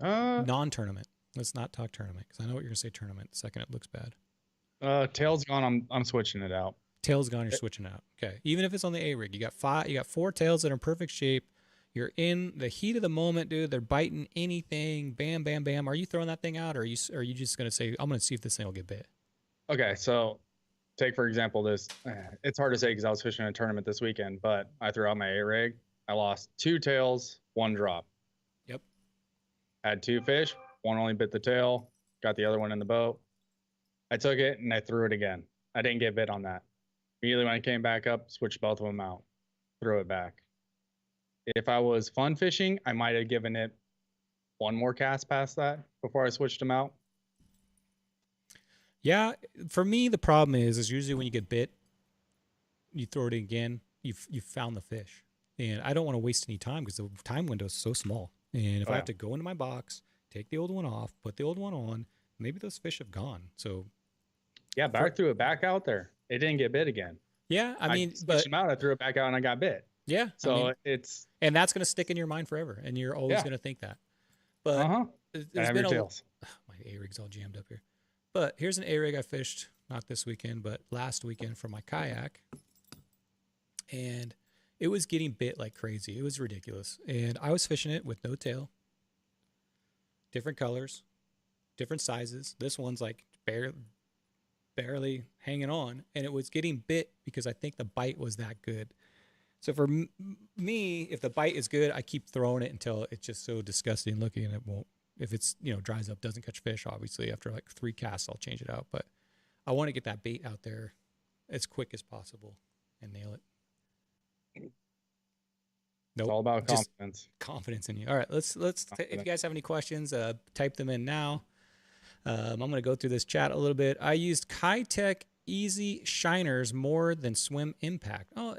Non-tournament. Let's not talk tournament, because I know what you're going to say tournament the second it looks bad. Tail's gone, I'm switching it out. Tail's gone, you're switching it out. Okay. Even if it's on the A-rig, you got 4 tails that are in perfect shape. You're in the heat of the moment, dude. They're biting anything. Bam, bam, bam. Are you throwing that thing out, or are you just going to say, I'm going to see if this thing will get bit? Okay, so take, for example, this. It's hard to say because I was fishing a tournament this weekend, but I threw out my A-rig. I lost 2 tails, 1 drop. Yep. Had 2 fish. One only bit the tail. Got the other one in the boat. I took it and I threw it again. I didn't get bit on that. Immediately when I came back up, switched both of them out. Threw it back. If I was fun fishing, I might have given it 1 more cast past that before I switched them out. Yeah, for me, the problem is usually when you get bit, you throw it again, you've found the fish. And I don't want to waste any time because the time window is so small. And if I have to go into my box, take the old one off, put the old one on, maybe those fish have gone. So yeah, but I threw it back out there. It didn't get bit again. Yeah, I mean, switched them out. I threw it back out and I got bit. Yeah, so and that's going to stick in your mind forever, and you're always going to think that. But there's been my A-rig's all jammed up here. But here's an A-rig I fished not this weekend, but last weekend for my kayak, and it was getting bit like crazy. It was ridiculous, and I was fishing it with no tail, different colors, different sizes. This one's like barely hanging on, and it was getting bit because I think the bite was that good. So for me, if the bite is good, I keep throwing it until it's just so disgusting looking, and it won't. If it's dries up, doesn't catch fish, obviously after like 3 casts, I'll change it out. But I want to get that bait out there as quick as possible and nail it. Nope. It's all about confidence. Confidence in you. All right, let's. If you guys have any questions, type them in now. I'm going to go through this chat a little bit. I used Kitech Easy Shiners more than Swim Impact. Oh,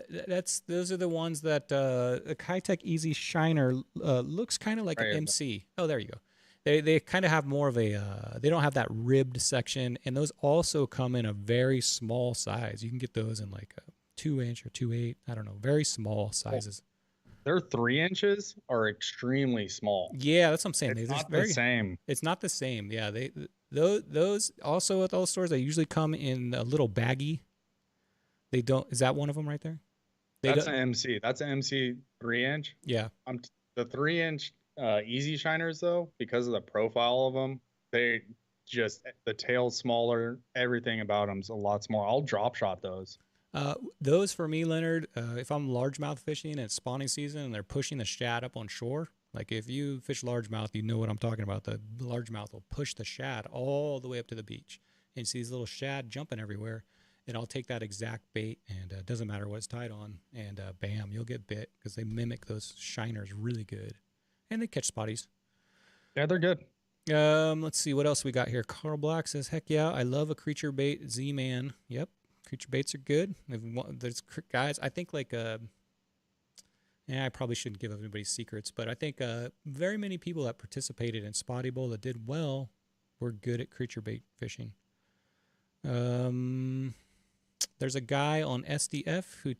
those are the ones that a Kitech Easy Shiner looks kind of like Right an here. MC. Oh, there you go. They kind of have more of a they don't have that ribbed section, and those also come in a very small size. You can get those in like a 2-inch or 2/8. I don't know, very small sizes. Their 3 inches are extremely small. Yeah, that's what I'm saying. It's There's not the very same. It's not the same. Yeah, those also at those stores they usually come in a little baggie. They don't. Is that one of them right there? They That's don't. an MC. That's an MC 3 inch. Yeah. The 3 inch easy shiners though, because of the profile of them, they just the tail's smaller. Everything about them's a lot smaller. I'll drop shot those. Those for me, Leonard. If I'm largemouth fishing and it's spawning season and they're pushing the shad up on shore, like if you fish largemouth, you know what I'm talking about. The largemouth will push the shad all the way up to the beach, and you see these little shad jumping everywhere. And I'll take that exact bait, and it doesn't matter what it's tied on, and bam, you'll get bit because they mimic those shiners really good, and they catch spotties. Yeah, they're good. Let's see what else we got here. Carl Black says, "Heck yeah, I love a creature bait, Z-Man." Yep, creature baits are good. There's guys, I think like yeah, I probably shouldn't give anybody's secrets, but I think very many people that participated in Spotty Bowl that did well were good at creature bait fishing. There's a guy on SDF who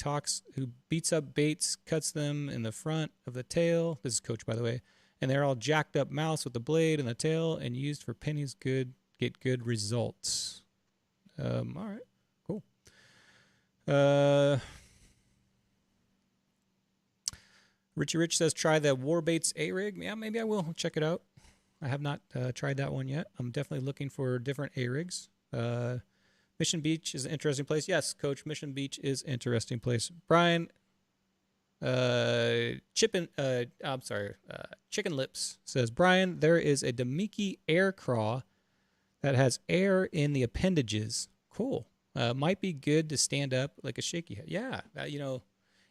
beats up baits, cuts them in the front of the tail. This is Coach, by the way. And they're all jacked up mouths with the blade and the tail and used for pennies. Get good results. All right, cool. Richie Rich says, try the Warbaits A-Rig. Yeah, maybe I will. I'll check it out. I have not tried that one yet. I'm definitely looking for different A-Rigs. Mission Beach is an interesting place. Yes, Coach, Mission Beach is an interesting place. Brian, Chicken Lips says, Brian, there is a Damiki air craw that has air in the appendages. Cool. Might be good to stand up like a shaky head. Yeah,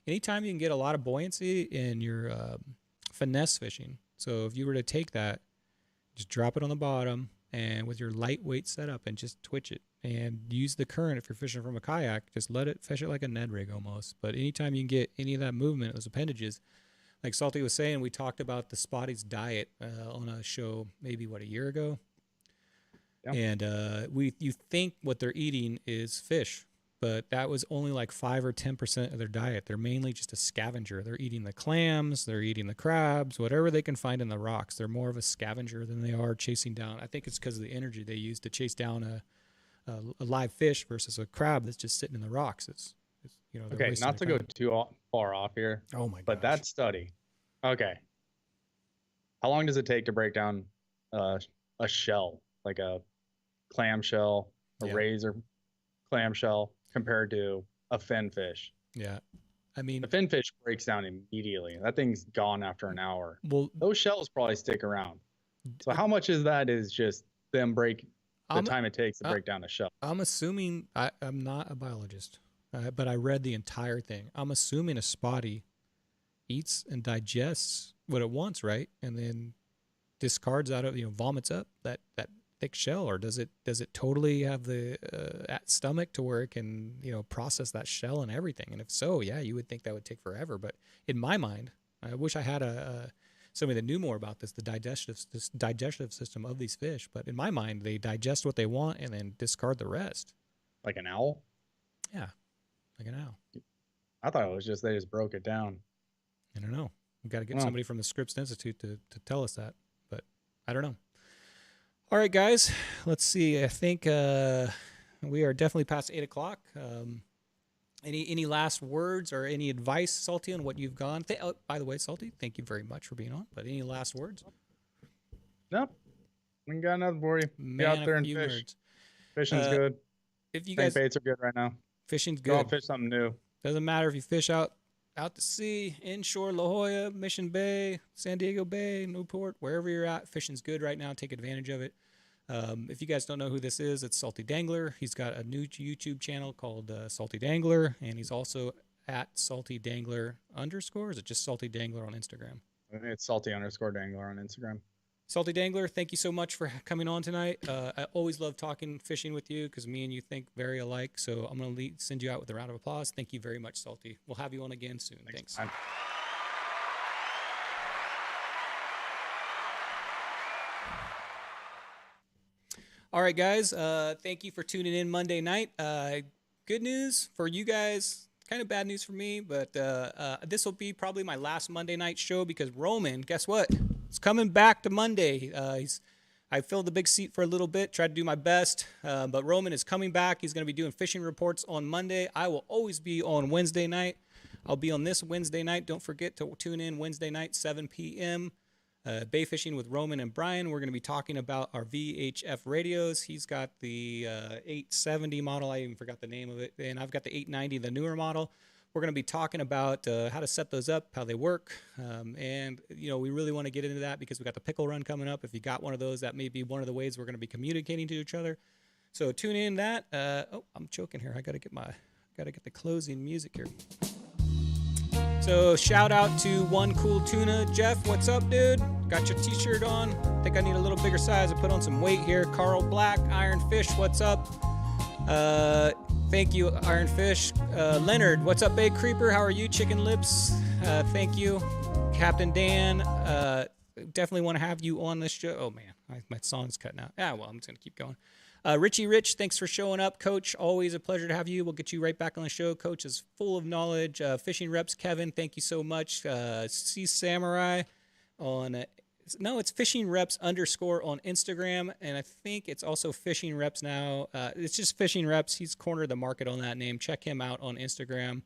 anytime you can get a lot of buoyancy in your finesse fishing. So if you were to take that, just drop it on the bottom and with your lightweight setup and just twitch it and use the current. If you're fishing from a kayak, just let it fish it like a Ned rig almost. But anytime you can get any of that movement, those appendages, like Salty was saying, we talked about the Spotty's diet on a show maybe a year ago. Yeah. And you think what they're eating is fish, but that was only like 5 or 10% of their diet. They're mainly just a scavenger. They're eating the clams, they're eating the crabs, whatever they can find in the rocks. They're more of a scavenger than they are chasing down. I think it's because of the energy they use to chase down a live fish versus a crab that's just sitting in the rocks. It's okay, not to go too far off here. Oh my god! But that study, okay. How long does it take to break down a shell, like a clamshell, a razor clamshell, compared to a fin fish? Yeah, I mean, the fin fish breaks down immediately. That thing's gone after an hour. Well, those shells probably stick around. So how much is that is just them the time it takes to break down a shell? I'm assuming I'm not a biologist, but I read the entire thing. I'm assuming a spotty eats and digests what it wants, right? And then discards out of, vomits up that thick shell, or does it totally have the stomach to where it can, process that shell and everything? And if so, yeah, you would think that would take forever. But in my mind, I wish I had somebody that knew more about this digestive system of these fish. But in my mind, they digest what they want and then discard the rest. Like an owl? Yeah, like an owl. I thought it was just they just broke it down. I don't know. We've got to get somebody from the Scripps Institute to tell us that, but I don't know. All right, guys, let's see. I think we are definitely past 8 o'clock. Any last words or any advice, Salty, on what you've gone? By the way, Salty, thank you very much for being on. But any last words? Nope. We got nothing for you. Man, Get out there and fish. Words. Fishing's good. If you guys, baits are good right now. Fishing's good. Go out, fish something new. Doesn't matter if you fish out to sea, inshore, La Jolla, Mission Bay, San Diego Bay, Newport, wherever you're at, fishing's good right now. Take advantage of it. If you guys don't know who this is, it's Salty Dangler. He's got a new YouTube channel called Salty Dangler, and he's also at Salty Dangler _. Is it just Salty Dangler on Instagram? It's Salty _Dangler on Instagram. Salty Dangler, thank you so much for coming on tonight. I always love talking fishing with you because me and you think very alike. So I'm going to send you out with a round of applause. Thank you very much, Salty. We'll have you on again soon. Thanks. All right, guys. Thank you for tuning in Monday night. Good news for you guys. Kind of bad news for me, but this will be probably my last Monday night show because Roman, guess what? It's coming back to Monday. I filled the big seat for a little bit, tried to do my best, but Roman is coming back. He's going to be doing fishing reports on Monday. I will always be on Wednesday night. I'll be on this Wednesday night. Don't forget to tune in Wednesday night, 7 p.m. Bay Fishing with Roman and Brian. We're going to be talking about our VHF radios. He's got the 870 model. I even forgot the name of it. And I've got the 890, the newer model. We're going to be talking about how to set those up, how they work. And, you know, we really want to get into that because we got the pickle run coming up. If you got one of those, that may be one of the ways we're going to be communicating to each other. So tune in that. Oh, I'm choking here. I got to get the closing music here. So shout out to One Cool Tuna. Jeff, what's up, dude? Got your t-shirt on. Think I need a little bigger size to put on some weight here. Carl Black, Iron Fish, what's up? Thank you, Iron Fish. Leonard, what's up, Bay Creeper? How are you, Chicken Lips? Thank you. Captain Dan, definitely want to have you on this show. Oh, man, my song's cutting out. Well, I'm just going to keep going. Richie Rich, thanks for showing up. Coach, always a pleasure to have you. We'll get you right back on the show. Coach is full of knowledge. Fishing Reps, Kevin, thank you so much. Sea Samurai on... No, it's Fishing Reps _ on Instagram, and I think it's also Fishing Reps now. It's just Fishing Reps. He's cornered the market on that name. Check him out on Instagram.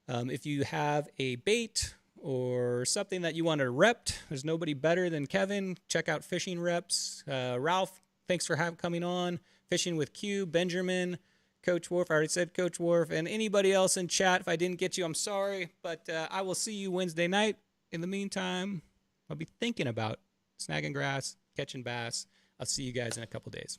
If you have a bait or something that you want to rep, there's nobody better than Kevin. Check out Fishing Reps. Ralph, thanks for coming on. Fishing with Q, Benjamin, Coach Wharf. I already said Coach Wharf. And anybody else in chat, if I didn't get you, I'm sorry. But I will see you Wednesday night. In the meantime, I'll be thinking about snagging grass, catching bass. I'll see you guys in a couple days.